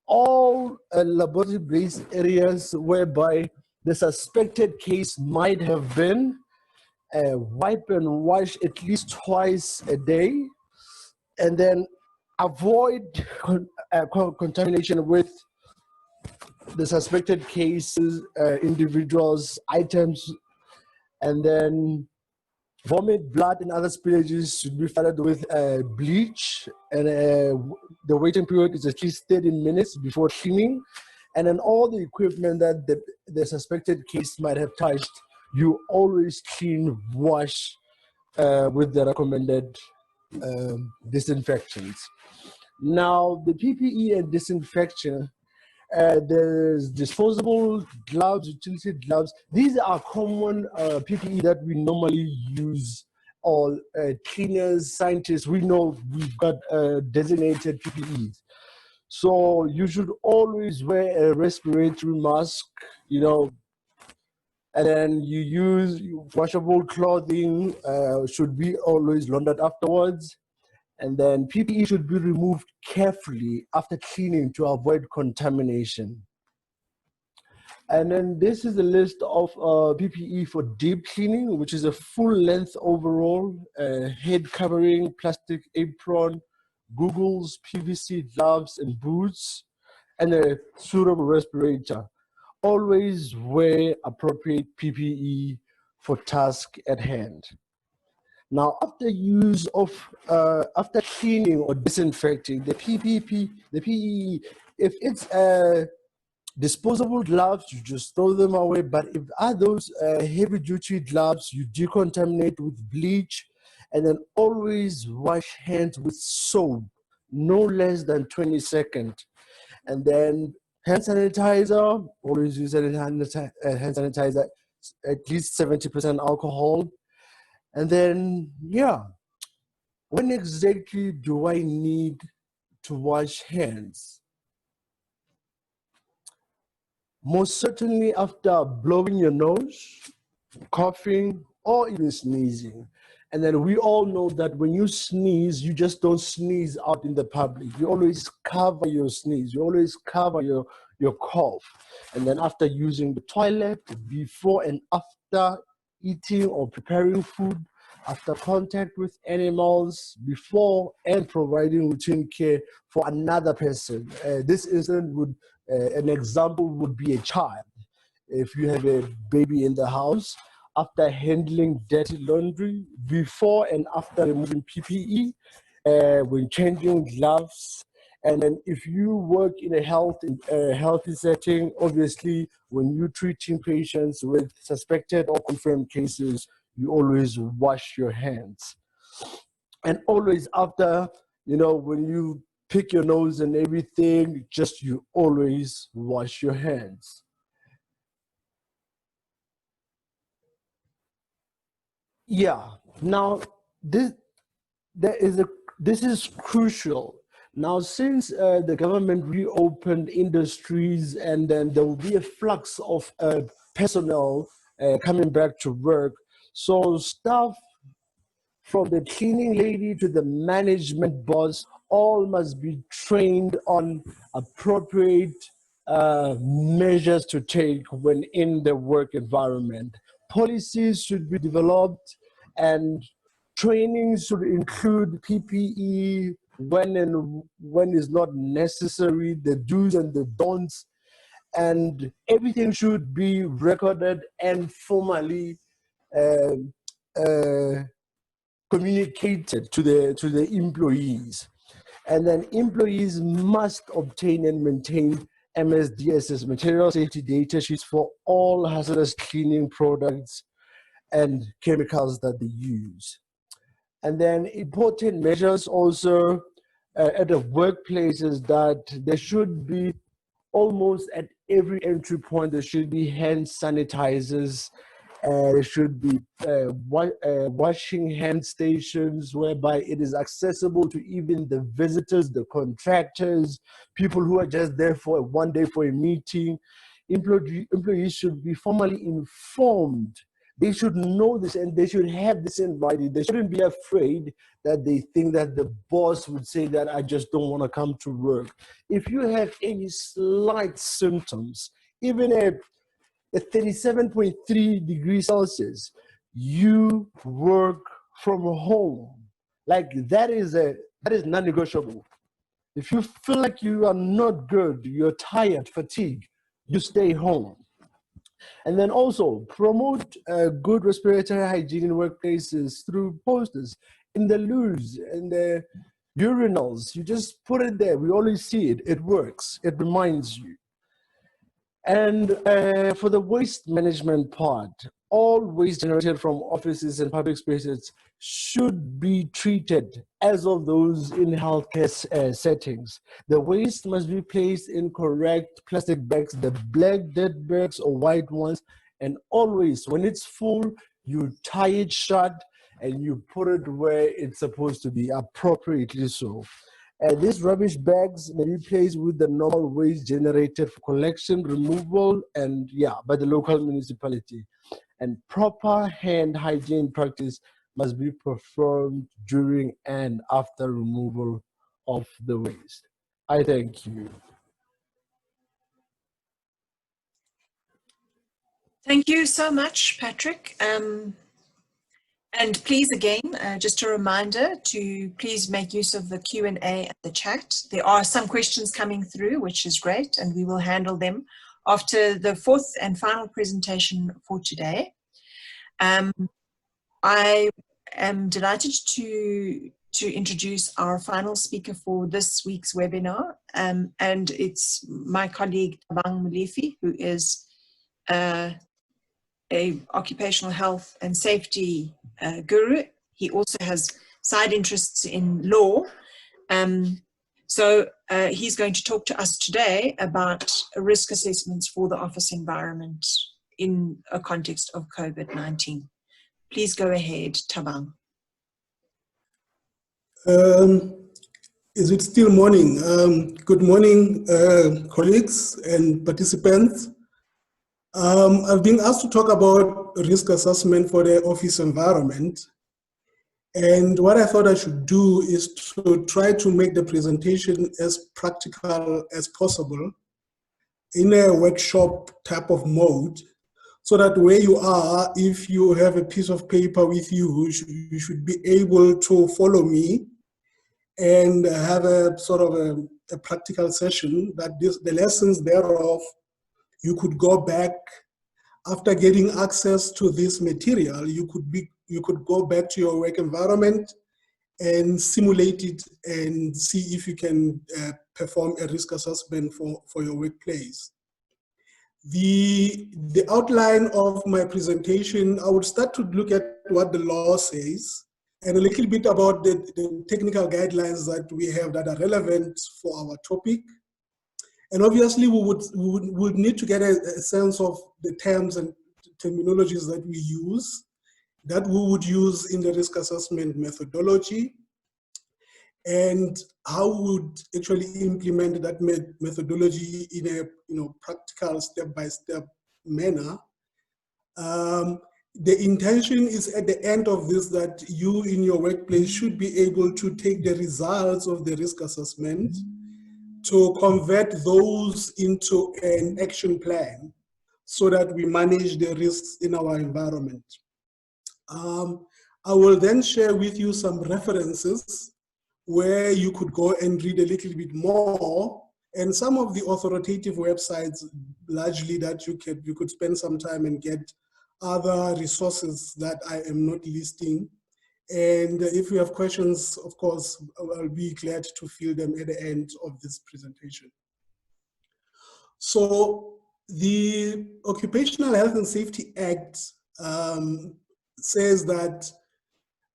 all laboratory-based areas whereby the suspected case might have been. Wipe and wash at least twice a day, and then avoid contamination with the suspected cases, individuals, items, and then vomit, blood, and other spillages should be flooded with bleach, and the waiting period is at least 30 minutes before cleaning. And then all the equipment that the suspected case might have touched, you always clean, wash with the recommended disinfectants. Now, the PPE and disinfection, there's disposable gloves, utility gloves. These are common PPE that we normally use. All cleaners, scientists, we know we've got designated PPEs. So you should always wear a respiratory mask, and then you use washable clothing, should be always laundered afterwards. And then PPE should be removed carefully after cleaning to avoid contamination. And then this is a list of PPE for deep cleaning, which is a full length overall, head covering, plastic apron, goggles, PVC gloves and boots, and a suitable respirator. Always wear appropriate PPE for task at hand. Now, after use of, after cleaning or disinfecting, the PPE, if it's disposable gloves, you just throw them away. But if are those heavy-duty gloves, you decontaminate with bleach, and then always wash hands with soap, no less than 20 seconds. And then hand sanitizer, always use hand sanitizer, at least 70% alcohol. And then, yeah, when exactly do I need to wash hands? Most certainly after blowing your nose, coughing, or even sneezing. And then we all know that when you sneeze, you just don't sneeze out in the public. You always cover your sneeze. You always cover your cough. And then after using the toilet, before and after eating or preparing food, after contact with animals, before and providing routine care for another person. This incident would, an example would be a child. If you have a baby in the house, after handling dirty laundry, before and after removing PPE, when changing gloves. And then if you work in a healthy setting, obviously, when you're treating patients with suspected or confirmed cases, you always wash your hands. And always after, when you pick your nose and everything, you always wash your hands. Yeah, now this is crucial. Now, since the government reopened industries, and then there will be a flux of personnel coming back to work, so staff from the cleaning lady to the management boss, all must be trained on appropriate measures to take when in the work environment. Policies should be developed, and training should include PPE when is not necessary, the do's and the don'ts, and everything should be recorded and formally communicated to the employees. And then employees must obtain and maintain MSDS's material safety data sheets for all hazardous cleaning products and chemicals that they use. And then important measures also at the workplaces, that there should be almost at every entry point, there should be hand sanitizers. There should be washing hand stations whereby it is accessible to even the visitors, the contractors, people who are just there for one day for a meeting. Employees should be formally informed. They should know this, and they should have this in writing. They shouldn't be afraid that they think that the boss would say that I just don't want to come to work. If you have any slight symptoms, even at 37.3 degrees Celsius, you work from home. Like that is non-negotiable. If you feel like you are not good, you're tired, fatigued, you stay home. And then also promote good respiratory hygiene in workplaces through posters in the loos, in the urinals. You just put it there. We always see it. It works. It reminds you. And for the waste management part, all waste generated from offices and public spaces should be treated as of those in healthcare settings. The waste must be placed in correct plastic bags, the black dead bags or white ones, and always when it's full, you tie it shut and you put it where it's supposed to be, appropriately so. These rubbish bags may be placed with the normal waste generated for collection, removal, and by the local municipality. And proper hand hygiene practice must be performed during and after removal of the waste. I thank you. Thank you so much, Patrick. And please, again, just a reminder to please make use of the Q&A and the chat. There are some questions coming through, which is great, and we will handle them after the fourth and final presentation for today. I am delighted to introduce our final speaker for this week's webinar, and it's my colleague Thabang Molefe, who is a occupational health and safety guru. He also has side interests in law. So he's going to talk to us today about risk assessments for the office environment in a context of COVID-19. Please go ahead, Thabang. Is it still morning? Good morning, colleagues and participants. I've been asked to talk about risk assessment for the office environment. And what I thought I should do is to try to make the presentation as practical as possible in a workshop type of mode, so that where you are, if you have a piece of paper with you, you should be able to follow me and have a sort of a practical session that the lessons thereof you could go back after getting access to this material, you could go back to your work environment and simulate it and see if you can perform a risk assessment for your workplace. The outline of my presentation, I would start to look at what the law says and a little bit about the technical guidelines that we have that are relevant for our topic. And obviously we would need to get a sense of the terms and terminologies that we use, that we would use in the risk assessment methodology, and how we would actually implement that methodology in a practical step-by-step manner. The intention is at the end of this that you in your workplace should be able to take the results of the risk assessment to convert those into an action plan so that we manage the risks in our environment. I will then share with you some references where you could go and read a little bit more, and some of the authoritative websites largely that you could spend some time and get other resources that I am not listing. And if you have questions, of course, I'll be glad to field them at the end of this presentation. So the Occupational Health and Safety Act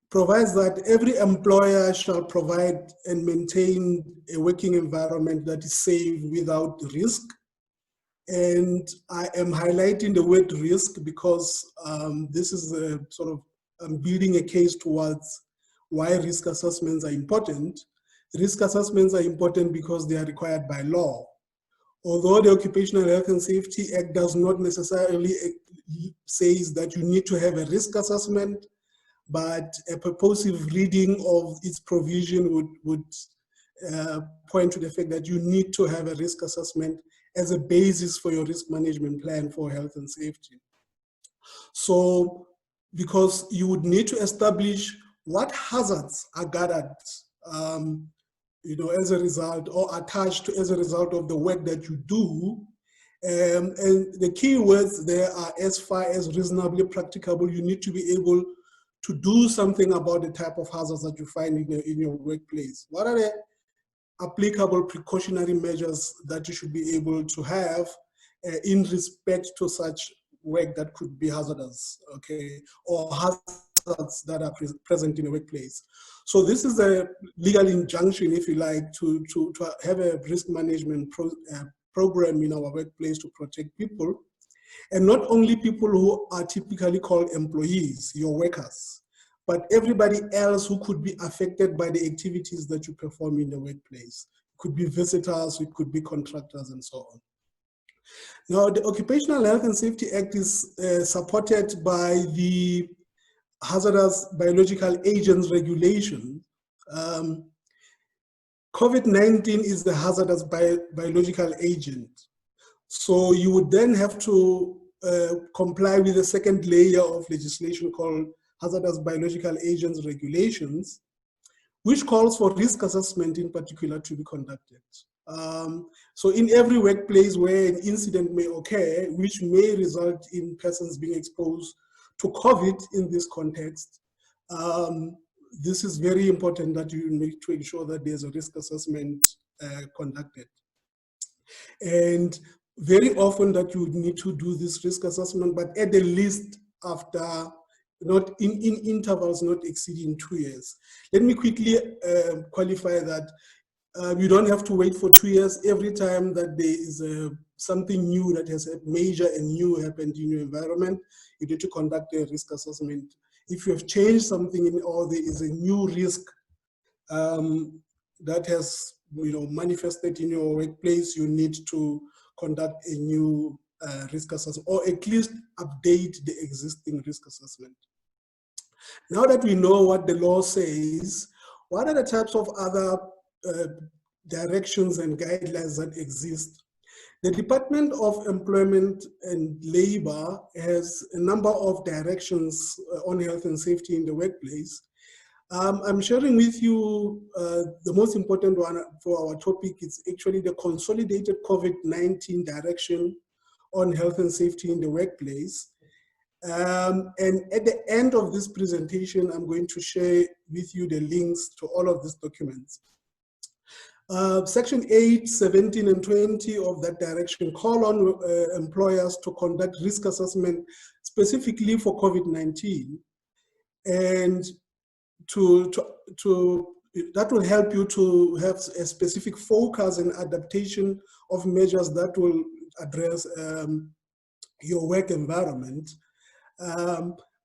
provides that every employer shall provide and maintain a working environment that is safe without risk. And I am highlighting the word risk because this is a sort of building a case towards why risk assessments are important. Risk assessments are important because they are required by law. Although the Occupational Health and Safety Act does not necessarily say that you need to have a risk assessment, but a purposive reading of its provision would point to the fact that you need to have a risk assessment as a basis for your risk management plan for health and safety. So, because you would need to establish what hazards are gathered as a result or attached as a result of the work that you do. And the key words there are as far as reasonably practicable. You need to be able to do something about the type of hazards that you find in your workplace. What are the applicable precautionary measures that you should be able to have in respect to such work that could be hazardous, okay, or hazards that are present in the workplace? So this is a legal injunction, if you like, to have a risk management program in our workplace to protect people. And not only people who are typically called employees, your workers, but everybody else who could be affected by the activities that you perform in the workplace. It could be visitors, it could be contractors, and so on. Now, the Occupational Health and Safety Act is supported by the Hazardous Biological Agents Regulation. COVID-19 is the hazardous biological agent. So you would then have to comply with a second layer of legislation called Hazardous Biological Agents Regulations, which calls for risk assessment in particular to be conducted. So in every workplace where an incident may occur, which may result in persons being exposed to COVID in this context, this is very important that you need to ensure that there's a risk assessment conducted. And very often that you would need to do this risk assessment, but at the least after, not in intervals not exceeding 2 years. Let me quickly qualify that you don't have to wait for 2 years. Every time that there is something new that has a major and new happened in your environment, you need to conduct a risk assessment. If you have changed something or there is a new risk that has manifested in your workplace, you need to conduct a new risk assessment, or at least update the existing risk assessment. Now that we know what the law says, what are the types of other directions and guidelines that exist? The Department of Employment and Labor has a number of directions on health and safety in the workplace. I'm sharing with you the most important one for our topic. It's actually the Consolidated COVID-19 Direction on health and safety in the workplace. And at the end of this presentation, I'm going to share with you the links to all of these documents. Section 8, 17, and 20 of that direction call on employers to conduct risk assessment specifically for COVID-19, and that will help you to have a specific focus and adaptation of measures that will address your work environment.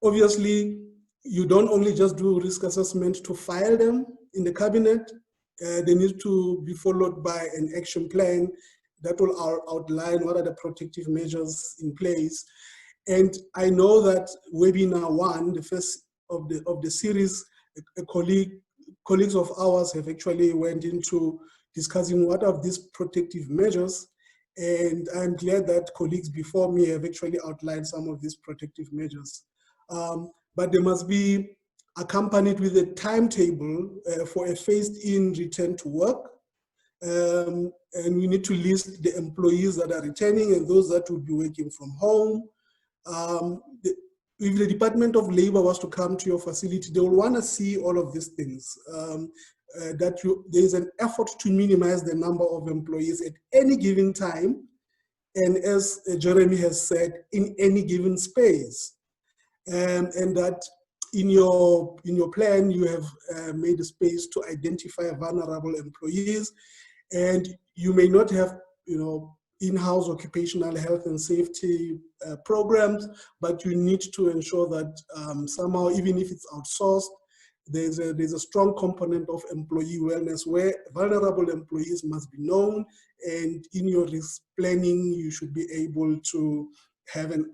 Obviously, you don't only just do risk assessment to file them in the cabinet. They need to be followed by an action plan that will outline what are the protective measures in place. And I know that webinar 1, the first of the series, colleagues of ours have actually went into discussing what are these protective measures. And I'm glad that colleagues before me have actually outlined some of these protective measures. But they must be accompanied with a timetable for a phased-in return to work. And we need to list the employees that are returning and those that will be working from home. If the Department of Labor was to come to your facility, they will want to see all of these things. There is an effort to minimize the number of employees at any given time, and as Jeremy has said, in any given space. And that in your plan, you have made a space to identify vulnerable employees, and you may not have, in-house occupational health and safety programs, but you need to ensure that somehow, even if it's outsourced, there's a strong component of employee wellness where vulnerable employees must be known, and in your risk planning, you should be able to have an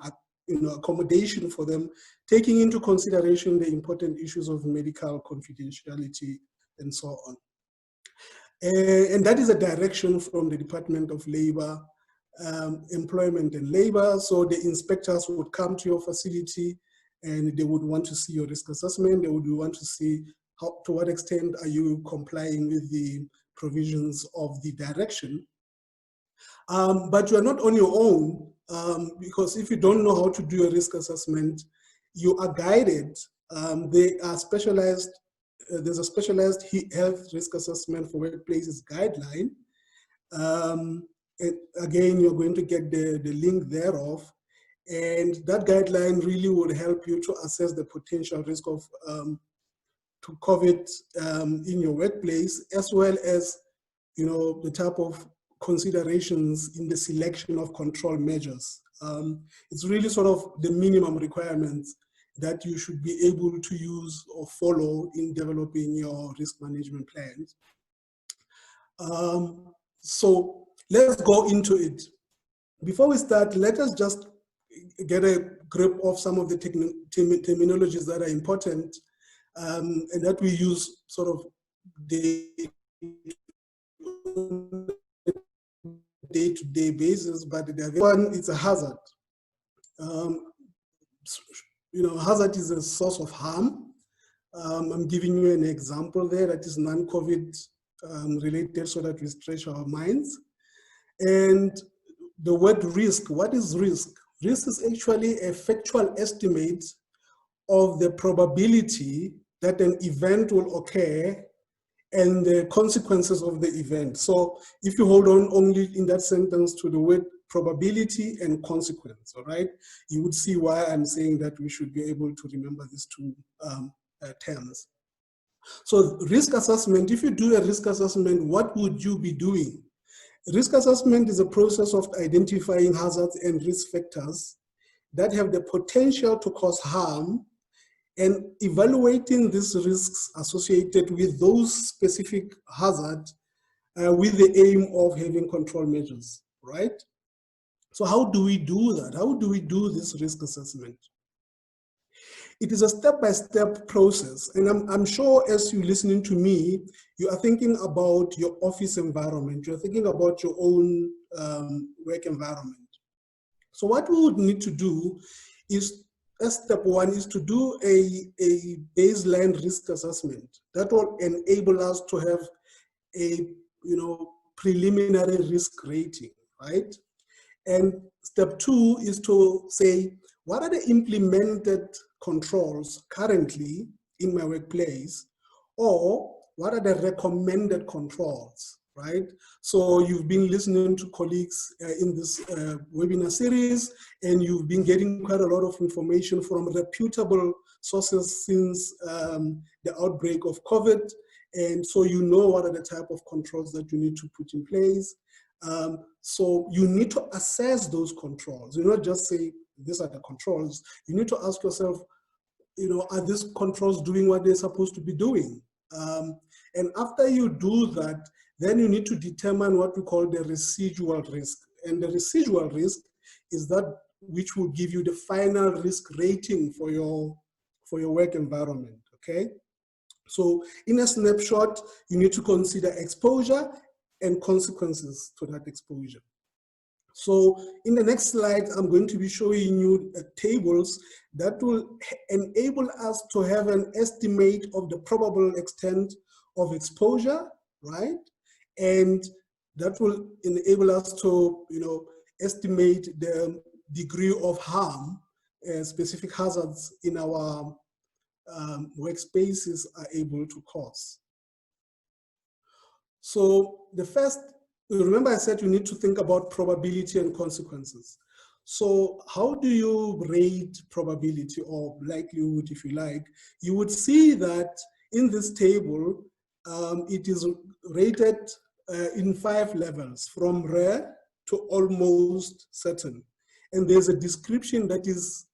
accommodation for them, taking into consideration the important issues of medical confidentiality and so on. And that is a direction from the Department of Labor, Employment and Labor. So the inspectors would come to your facility and they would want to see your risk assessment. They would want to see to what extent are you complying with the provisions of the direction. But you are not on your own, because if you don't know how to do a risk assessment, you are guided. They are specialized. There's a specialized health risk assessment for workplaces guideline. Again, you're going to get the link thereof. And that guideline really would help you to assess the potential risk of to COVID in your workplace, as well as the type of considerations in the selection of control measures. It's really sort of the minimum requirements that you should be able to use or follow in developing your risk management plans. So let's go into it. Before we start, let us just get a grip of some of the terminologies that are important and that we use sort of day-to-day basis, but the one is a hazard. Hazard is a source of harm. I'm giving you an example there that is non-COVID related so that we stretch our minds. And the word risk, what is risk? Risk is actually a factual estimate of the probability that an event will occur and the consequences of the event. So if you hold on only in that sentence to the word probability and consequence, all right, you would see why I'm saying that we should be able to remember these two terms. So risk assessment, if you do a risk assessment, what would you be doing? Risk assessment is a process of identifying hazards and risk factors that have the potential to cause harm and evaluating these risks associated with those specific hazards with the aim of having control measures, right? So how do we do that? How do we do this risk assessment? It is a step-by-step process, and I'm sure as you're listening to me, you are thinking about your office environment, you're thinking about your own work environment. So what we would need to do is, as step one, is to do a baseline risk assessment that will enable us to have a preliminary risk rating, right? And step 2 is to say, what are the implemented controls currently in my workplace, or what are the recommended controls, right? So you've been listening to colleagues in this webinar series, and you've been getting quite a lot of information from reputable sources since the outbreak of COVID. And so you know what are the type of controls that you need to put in place. So you need to assess those controls. You not just say, these are the controls. You need to ask yourself, you know, are these controls doing what they're supposed to be doing? And after you do that, then you need to determine what we call the residual risk. And the residual risk is that which will give you the final risk rating for your work environment, okay? So in a snapshot, you need to consider exposure and consequences to that exposure. So in the next slide, I'm going to be showing you tables that will enable us to have an estimate of the probable extent of exposure, right? And that will enable us to, you know, estimate the degree of harm, specific hazards in our workspaces are able to cause. So the first, remember I said you need to think about probability and consequences. So how do you rate probability or likelihood, if you like? You would see that in this table, it is rated in 5 levels, from rare to almost certain. And there's a description that is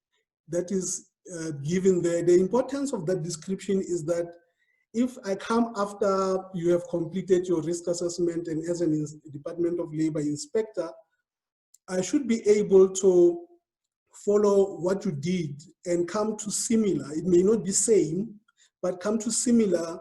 given there. The importance of that description is that if I come after you have completed your risk assessment and as a Department of Labor inspector, I should be able to follow what you did and come to similar, it may not be same, but come to similar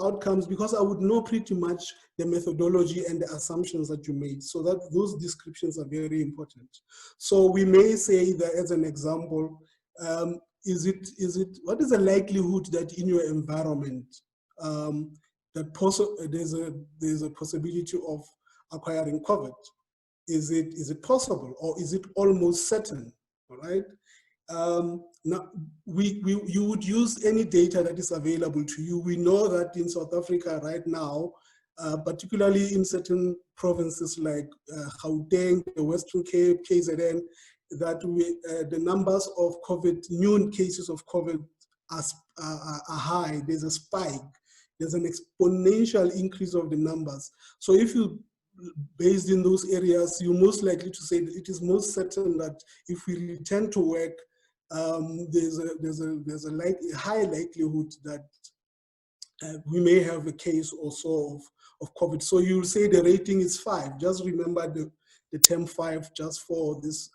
outcomes, because I would know pretty much the methodology and the assumptions that you made. So that those descriptions are very important. So we may say that as an example, what is the likelihood that in your environment that there's a possibility of acquiring COVID? Is it possible, or is it almost certain? All right. Now you would use any data that is available to you. We know that in South Africa right now, particularly in certain provinces like Gauteng, the Western Cape, KZN, that the numbers of COVID, new cases of COVID are high. There's a spike. There's an exponential increase of the numbers. So if you, based in those areas, you're most likely to say that it is most certain that if we return to work, there's a high likelihood that we may have a case or so of COVID. So you'll say the rating is 5. Just remember the term 5 just for this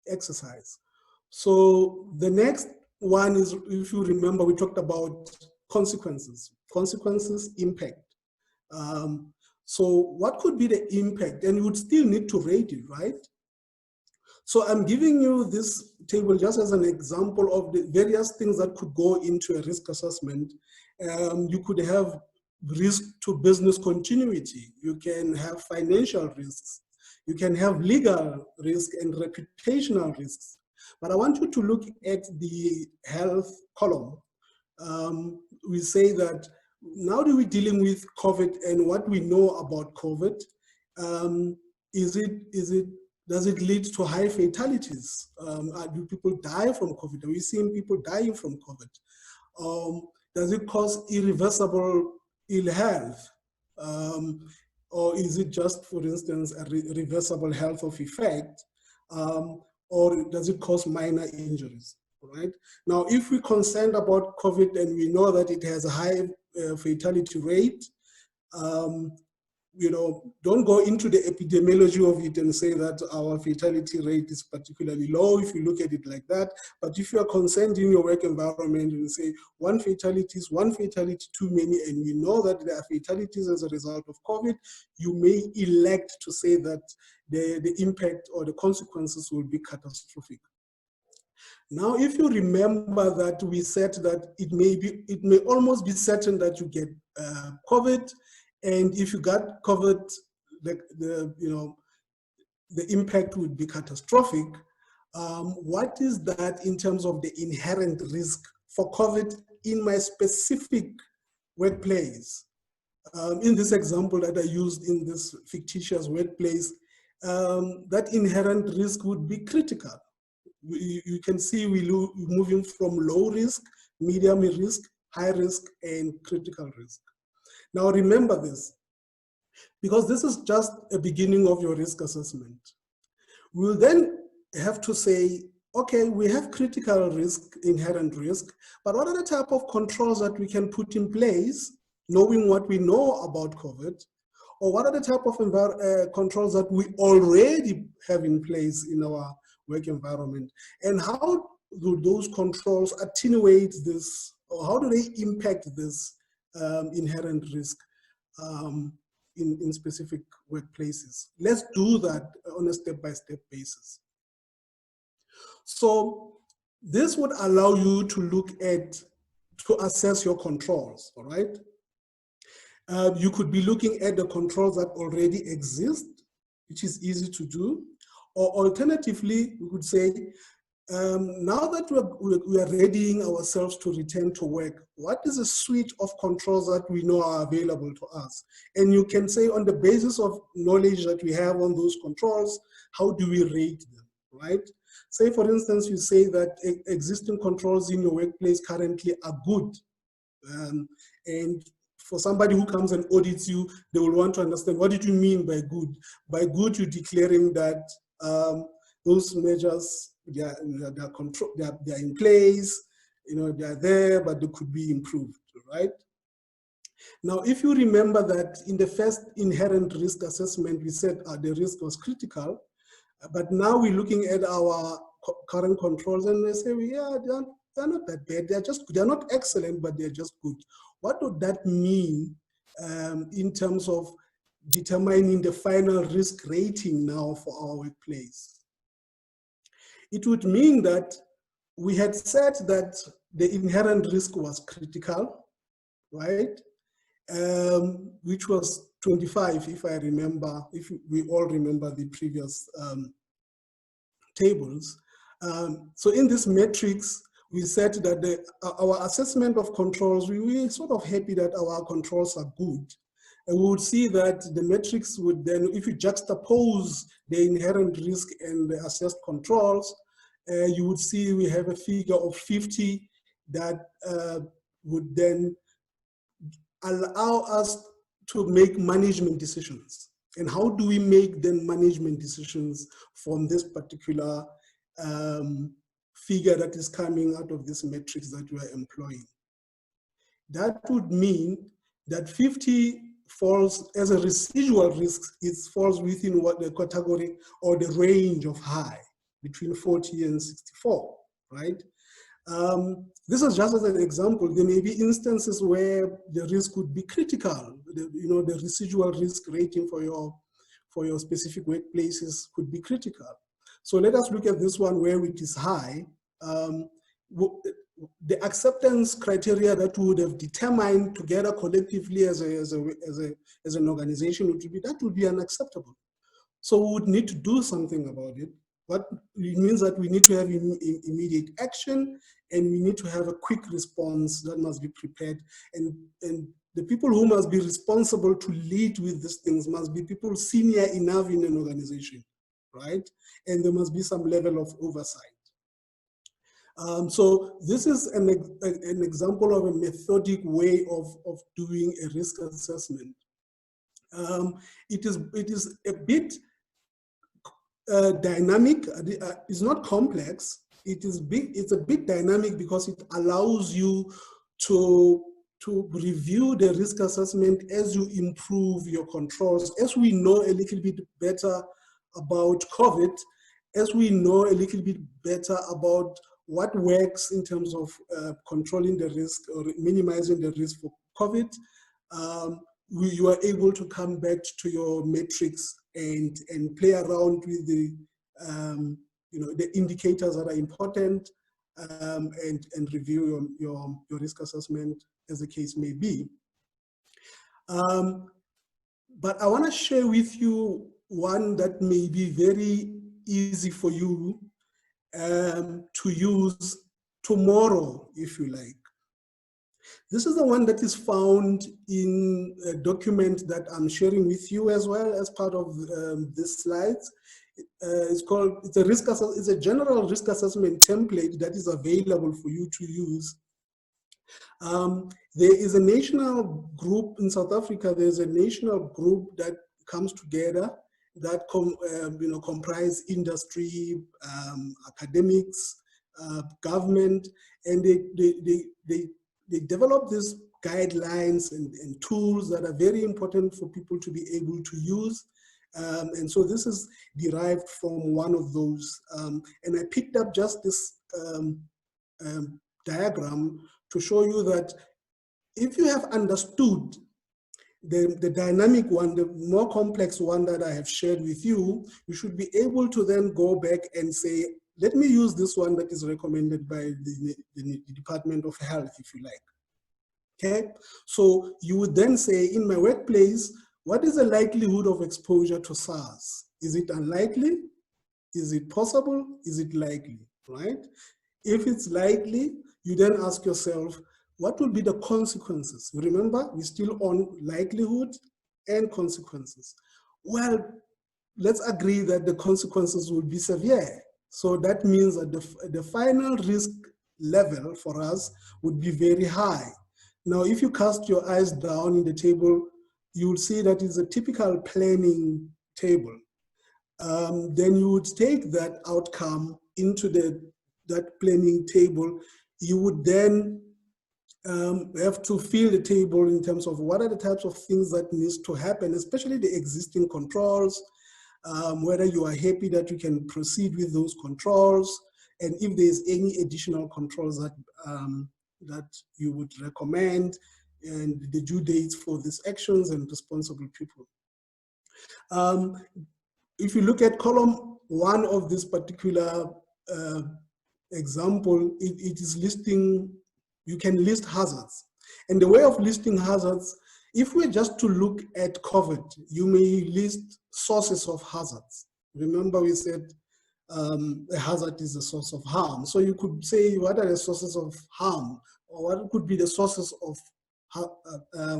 exercise. So the next one is, if you remember, we talked about consequences, impact. So what could be the impact? And you would still need to rate it, right? So I'm giving you this table just as an example of the various things that could go into a risk assessment. You could have risk to business continuity. You can have financial risks. You can have legal risk and reputational risks. But I want you to look at the health column. We say that now that we're dealing with COVID and what we know about COVID, does it lead to high fatalities? Do people die from COVID? Are we seeing people dying from COVID? Does it cause irreversible ill health? Or is it just, for instance, a reversible health of effect? Or does it cause minor injuries? Right? Now, if we're concerned about COVID and we know that it has a high fatality rate, you know, don't go into the epidemiology of it and say that our fatality rate is particularly low if you look at it like that. But if you are concerned in your work environment and say one fatality is one fatality too many, and we know that there are fatalities as a result of COVID, you may elect to say that the impact or the consequences will be catastrophic. Now, if you remember that we said that it may almost be certain that you get COVID, and if you got COVID, the impact would be catastrophic, what is that in terms of the inherent risk for COVID in my specific workplace? In this example that I used in this fictitious workplace, that inherent risk would be critical. You can see we're moving from low risk, medium risk, high risk, and critical risk. Now remember this, because this is just a beginning of your risk assessment. We'll then have to say, okay, we have critical risk, inherent risk, but what are the type of controls that we can put in place, knowing what we know about COVID, or what are the type of controls that we already have in place in our work environment, and how do those controls attenuate this, or how do they impact this inherent risk in specific workplaces? Let's do that on a step-by-step basis. So this would allow you to look at, to assess your controls, all right? You could be looking at the controls that already exist, which is easy to do, or alternatively, we could say, now that we are readying ourselves to return to work, what is a suite of controls that we know are available to us? And you can say, on the basis of knowledge that we have on those controls, how do we rate them, right? Say, for instance, you say that existing controls in your workplace currently are good. And for somebody who comes and audits you, they will want to understand, what did you mean by good? By good, you're declaring that those measures, they are in place, they are there, but they could be improved, right? Now, if you remember that in the first inherent risk assessment, we said the risk was critical, but now we're looking at our current controls and we say, yeah, they're not that bad. They're not excellent, but they're just good. What would that mean in terms of determining the final risk rating now for our workplace? It would mean that we had said that the inherent risk was critical, right? Which was 25, if I remember, if we all remember the previous tables. So in this matrix, we said that our assessment of controls, we're sort of happy that our controls are good. And we would see that the matrix would then, if you juxtapose the inherent risk and the assessed controls, you would see we have a figure of 50 that would then allow us to make management decisions. And how do we make then management decisions from this particular figure that is coming out of this matrix that we are employing? That would mean that 50 falls as a residual risk, it falls within what the category or the range of high, between 40 and 64, right? This is just as an example. There may be instances where the risk would be critical. The residual risk rating for your specific workplaces could be critical. So let us look at this one where it is high. The acceptance criteria that we would have determined together collectively as an organization would be unacceptable. So we would need to do something about it. But it means that we need to have immediate action, and we need to have a quick response that must be prepared. And the people who must be responsible to lead with these things must be people senior enough in an organization, right? And there must be some level of oversight. So this is an example of a methodic way of doing a risk assessment. It is a bit dynamic. It's not complex. It's a bit dynamic because it allows you to review the risk assessment as you improve your controls. As we know a little bit better about COVID, as we know a little bit better about what works in terms of controlling the risk or minimizing the risk for COVID, you are able to come back to your metrics and play around with the the indicators that are important and review your risk assessment as the case may be. But I want to share with you one that may be very easy for you to use tomorrow, if you like. This is the one that is found in a document that I'm sharing with you as well as part of this slides. It's a general risk assessment template that is available for you to use. There is a national group in South Africa. There's a national group that comes together that comprise industry, academics, government, and they develop these guidelines and tools that are very important for people to be able to use. And so this is derived from one of those. And I picked up just this diagram to show you that if you have understood the dynamic one, the more complex one that I have shared with you, you should be able to then go back and say, let me use this one that is recommended by the Department of Health, if you like. Okay, so you would then say, in my workplace, what is the likelihood of exposure to SARS? Is it unlikely? Is it possible? Is it likely, right? If it's likely, you then ask yourself, what will be the consequences? Remember, we're still on likelihood and consequences. Well, let's agree that the consequences will be severe. So that means that the final risk level for us would be very high. Now, if you cast your eyes down in the table, you will see that it's a typical planning table. Then you would take that outcome into that planning table. You would then have to fill the table in terms of what are the types of things that needs to happen, especially the existing controls, whether you are happy that you can proceed with those controls, and if there's any additional controls that you would recommend, and the due dates for these actions and responsible people. If you look at column 1 of this particular example, it is listing, you can list hazards. And the way of listing hazards, if we're just to look at COVID, you may list sources of hazards. Remember we said a hazard is a source of harm. So you could say, what are the sources of harm? Or what could be the sources of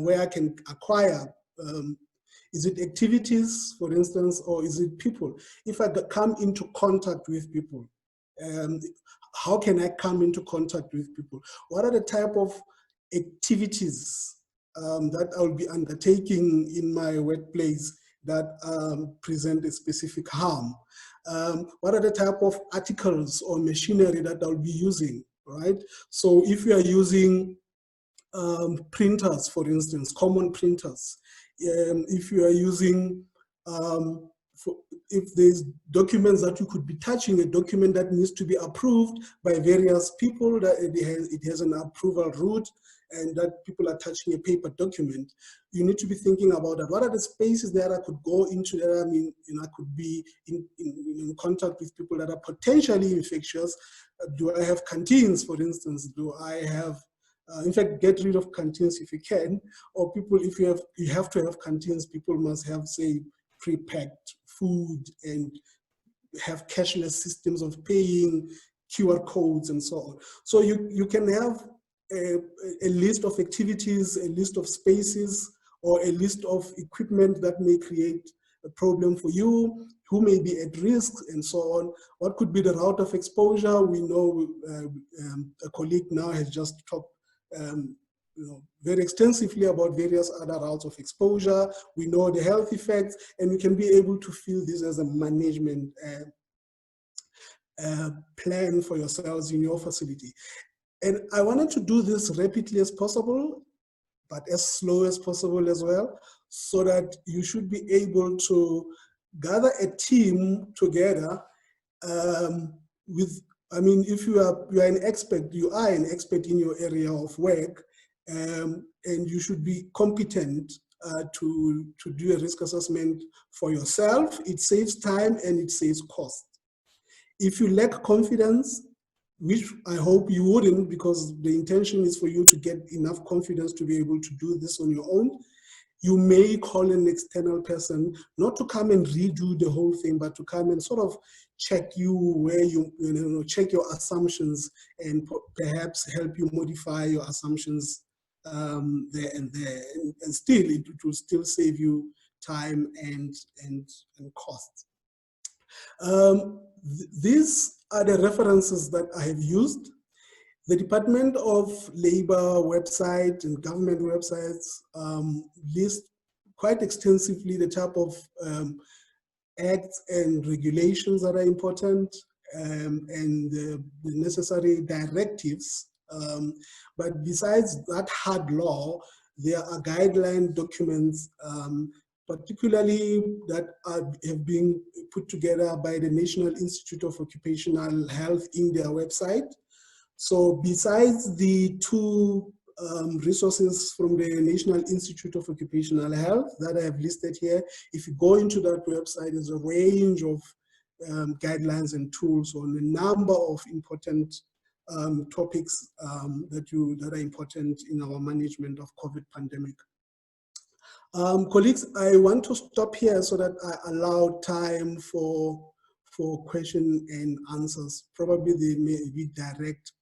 where I can acquire? Is it activities, for instance, or is it people? If I come into contact with people, how can I come into contact with people? What are the type of activities that I'll be undertaking in my workplace that present a specific harm? What are the type of articles or machinery that I'll be using, right? So if you are using printers, for instance, common printers, if you are using, if there's documents that you could be touching, a document that needs to be approved by various people, that it has an approval route, and that people are touching a paper document, you need to be thinking about that. What are the spaces that I could go into that? I mean, I could be in contact with people that are potentially infectious. Do I have canteens, for instance? Do I have, in fact, get rid of canteens if you can, or people, if you have to have canteens, people must have, say, pre-packed food and have cashless systems of paying, QR codes and so on. So you can have a list of activities, a list of spaces, or a list of equipment that may create a problem for you, who may be at risk, and so on. What could be the route of exposure? We know a colleague now has just talked very extensively about various other routes of exposure. We know the health effects, and we can be able to feel this as a management plan for yourselves in your facility. And I wanted to do this rapidly as possible, but as slow as possible as well, so that you should be able to gather a team together with, I mean, if you are an expert, you are an expert in your area of work, and you should be competent to do a risk assessment for yourself. It saves time and it saves cost. If you lack confidence, which I hope you wouldn't, because the intention is for you to get enough confidence to be able to do this on your own. you may call an external person, not to come and redo the whole thing, but to come and sort of check you where check your assumptions and perhaps help you modify your assumptions there and there. And still, it will still save you time and cost. These are the references that I have used. The Department of Labor website and government websites list quite extensively the type of acts and regulations that are important and the necessary directives. But besides that hard law, there are guideline documents, particularly that have been put together by the National Institute of Occupational Health in their website. So besides the two resources from the National Institute of Occupational Health that I have listed here, if you go into that website, there's a range of guidelines and tools on a number of important topics that are important in our management of COVID pandemic. Colleagues, I want to stop here so that I allow time for question and answers. Probably they may be direct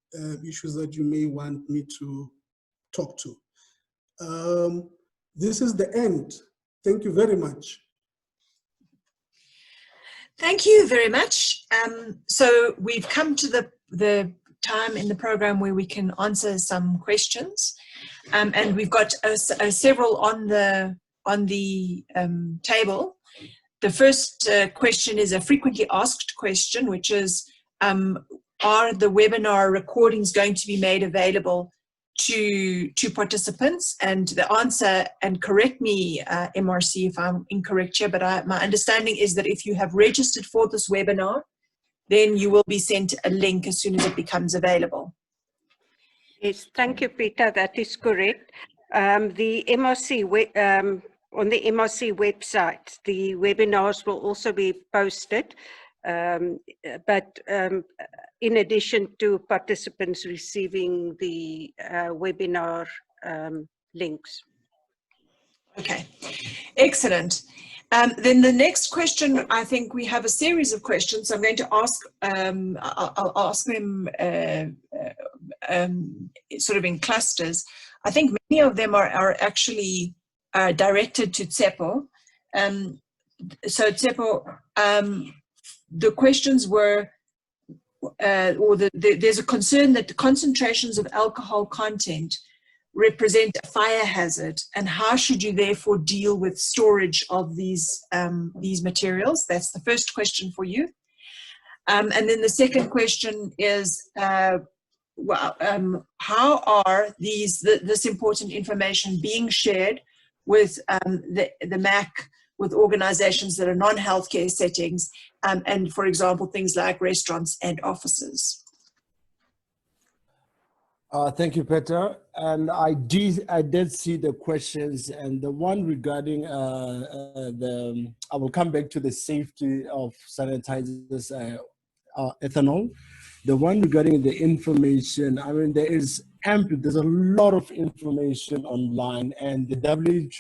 issues that you may want me to talk to. This is the end. Thank you very much. Thank you very much. So we've come to the time in the program where we can answer some questions, and we've got several on the table. The first question is a frequently asked question, which is, are the webinar recordings going to be made available to participants? And the answer, and correct me, MRC, if I'm incorrect here, but my understanding is that if you have registered for this webinar, then you will be sent a link as soon as it becomes available. Yes, thank you, Peter. That is correct. The MRC on the MRC website, the webinars will also be posted, but in addition to participants receiving the webinar links. Okay, excellent. Then the next question, I think we have a series of questions. I'm going to ask, I'll ask them sort of in clusters. I think many of them are actually directed to Tsepo. So Tsepo, the questions were, there's a concern that the concentrations of alcohol content represent a fire hazard, and how should you therefore deal with storage of these materials? That's the first question for you. And then the second question is, how are this important information being shared with the MAC, with organizations that are non-healthcare settings, and for example, things like restaurants and offices? Thank you, Peter. And I did see the questions, and the one regarding I will come back to the safety of sanitizers, ethanol. The one regarding the information, I mean, there's a lot of information online, and the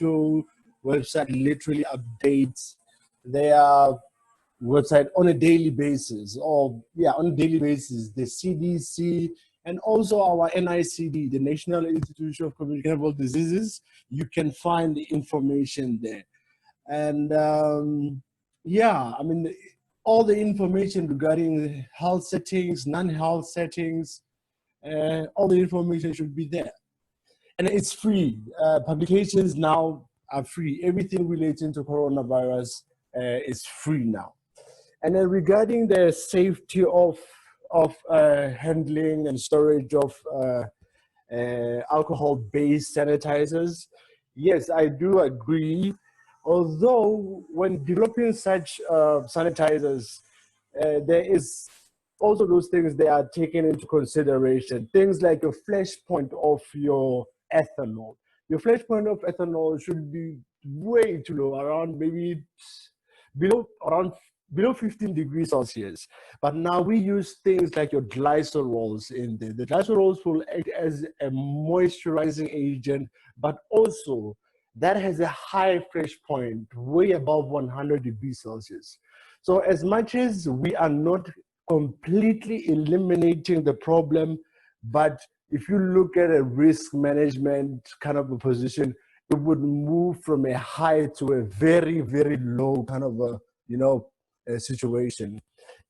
WHO website literally updates their website on a daily basis, on a daily basis. The CDC and also our NICD, the National Institute of Communicable Diseases, you can find the information there. And I mean, all the information regarding health settings, non-health settings, all the information should be there. And it's free. Publications now are free. Everything relating to coronavirus is free now. And then regarding the safety of handling and storage of alcohol-based sanitizers, yes, I do agree. Although when developing such sanitizers, there is also those things they are taken into consideration. Things like a flash point of your ethanol. Your flash point of ethanol should be way too low, around maybe below 15 degrees Celsius. But now we use things like your glycerols in there. The glycerols will act as a moisturizing agent, but also that has a high fresh point, way above 100 degrees Celsius. So as much as we are not completely eliminating the problem, but if you look at a risk management kind of a position, it would move from a high to a very, very low kind of a, a situation.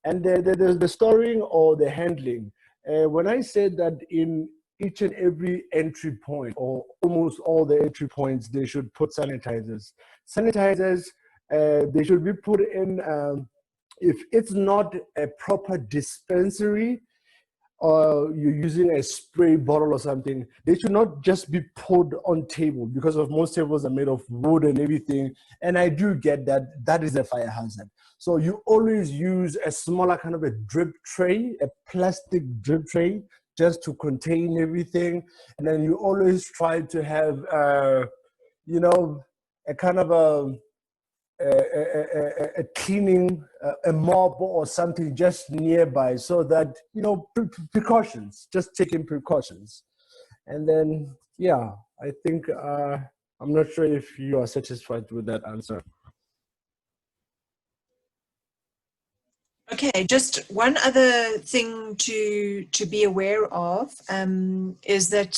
And the storing or the handling, when I said that in each and every entry point, or almost all the entry points, they should put sanitizers. Sanitizers, they should be put in, if it's not a proper dispensary, or you're using a spray bottle or something, they should not just be put on table, because of most tables are made of wood and everything. And I do get that that is a fire hazard. So you always use a smaller kind of a drip tray, a plastic drip tray, just to contain everything. And then you always try to have, a kind of a cleaning, a mop or something just nearby, so that, precautions, just taking precautions. And then, yeah, I think, I'm not sure if you are satisfied with that answer. Okay, just one other thing to be aware of is that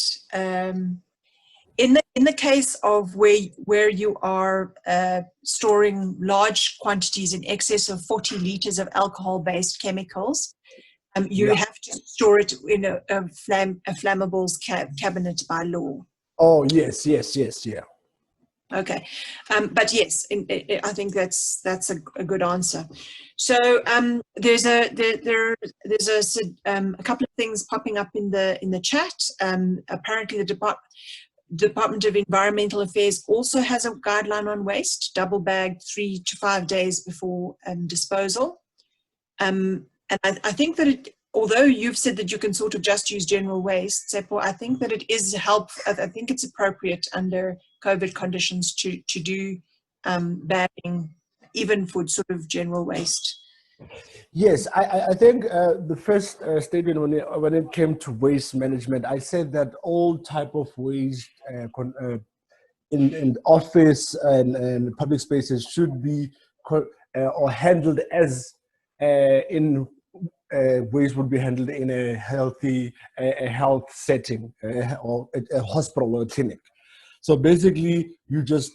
in the case of where you are storing large quantities in excess of 40 liters of alcohol-based chemicals, you have to store it in a flammables cabinet by law. Oh, yes, yeah. Okay, but yes, I think that's a good answer. So there's a couple of things popping up in the chat. Apparently, the Department of Environmental Affairs also has a guideline on waste, double bagged 3 to 5 days before disposal. And I think that although you've said that you can sort of just use general waste, Seppo, I think that it is helpful. I think it's appropriate under COVID conditions to do bagging, even for sort of general waste. Yes, I think the first statement when it came to waste management, I said that all type of waste in office and public spaces should be or handled as in waste would be handled in a healthy health setting, or a hospital or a clinic. So basically, you just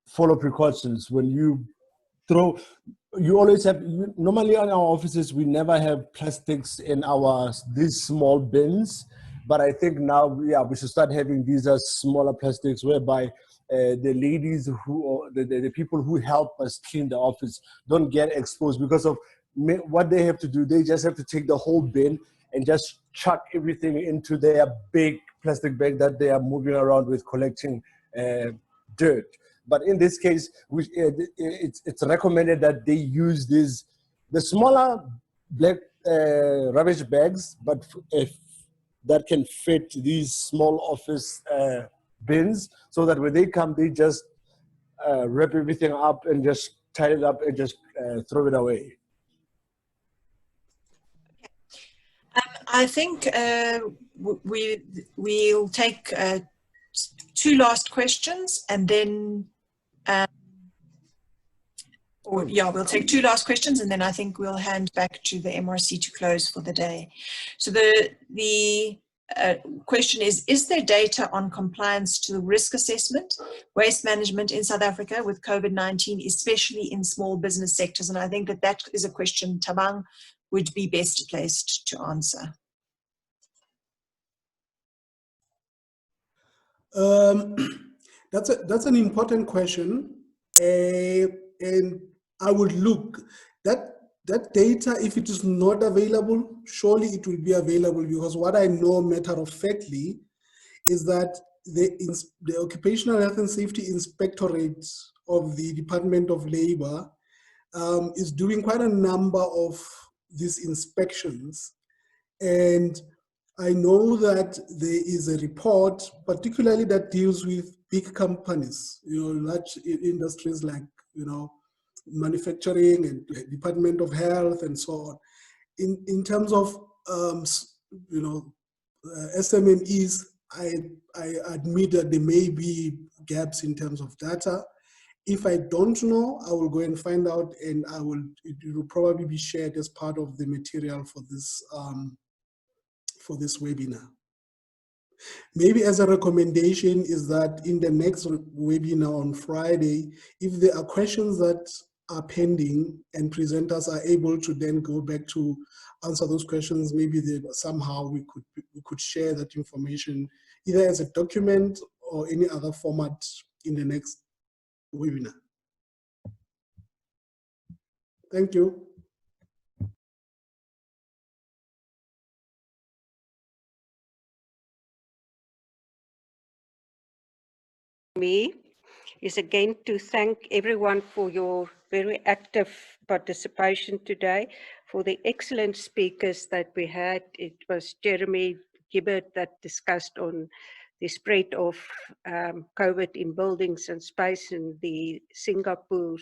follow precautions when you throw. You always have, normally in our offices, we never have plastics in these small bins, but I think now, we should start having these as smaller plastics, whereby the ladies or the people who help us clean the office don't get exposed, because of what they have to do. They just have to take the whole bin and just chuck everything into their big plastic bag that they are moving around with, collecting dirt. But in this case, it's recommended that they use the smaller black rubbish bags, but that can fit these small office bins, so that when they come, they just wrap everything up and just tie it up and just throw it away. I think we'll take 2 last questions, and then we'll take 2 last questions, and then I think we'll hand back to the MRC to close for the day. So the question is there data on compliance to the risk assessment, waste management in South Africa with COVID-19, especially in small business sectors? And I think that is a question Thabang would be best placed to answer. That's an important question, and I would look that data. If it is not available, surely it will be available, because what I know matter of factly is that the Occupational Health and Safety Inspectorate of the Department of Labor is doing quite a number of these inspections, and I know that there is a report, particularly that deals with big companies, large industries like, manufacturing and Department of Health and so on. In terms of, SMMEs, I admit that there may be gaps in terms of data. If I don't know, I will go and find out, and it will probably be shared as part of the material for this webinar. Maybe as a recommendation is that in the next webinar on Friday, if there are questions that are pending and presenters are able to then go back to answer those questions, maybe somehow we could share that information either as a document or any other format in the next webinar. Thank you. Me is again to thank everyone for your very active participation today, for the excellent speakers that we had. It was Jeremy Gibbard that discussed on the spread of COVID in buildings and space in the Singapore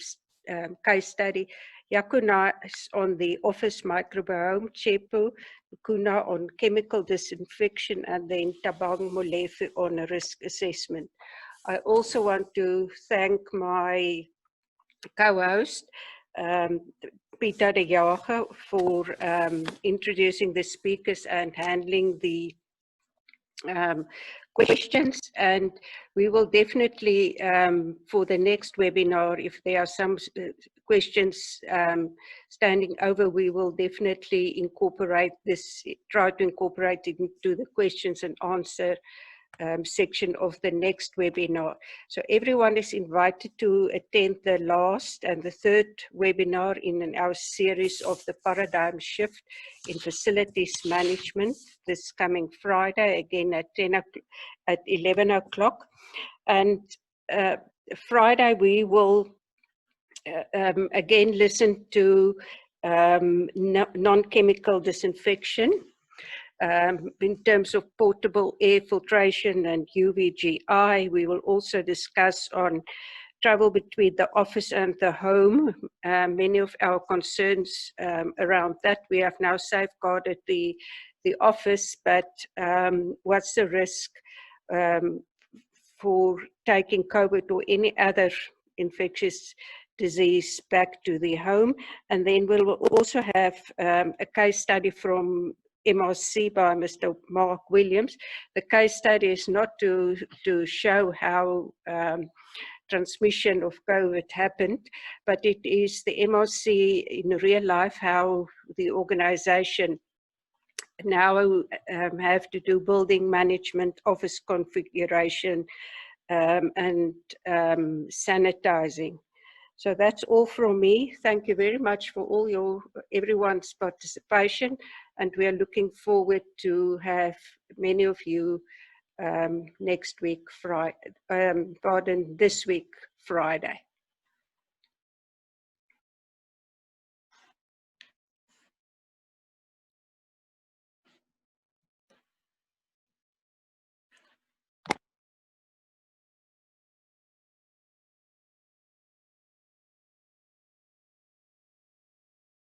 case study. Yakuna is on the office microbiome, Chepu, Kuna on chemical disinfection, and then Tabang Molefe on a risk assessment. I also want to thank my co-host, Peter de Jager, for introducing the speakers and handling the questions. And we will definitely, for the next webinar, if there are some questions standing over, we will definitely incorporate this, try to incorporate it into the questions and answer section of the next webinar. So everyone is invited to attend the last and the third webinar in our series of the paradigm shift in facilities management this coming Friday, again at 11 o'clock. And Friday we will again listen to non-chemical disinfection in terms of portable air filtration and UVGI. We will also discuss on travel between the office and the home. Many of our concerns around that. We have now safeguarded the office, but what's the risk for taking COVID or any other infectious disease back to the home? And then we'll also have a case study from MRC by Mr. Mark Williams. The case study is not to show how transmission of COVID happened, but it is the MRC in real life, how the organization now have to do building management, office configuration, and sanitizing. So that's all from me. Thank you very much for everyone's participation, and we are looking forward to have many of you next week, this week, Friday.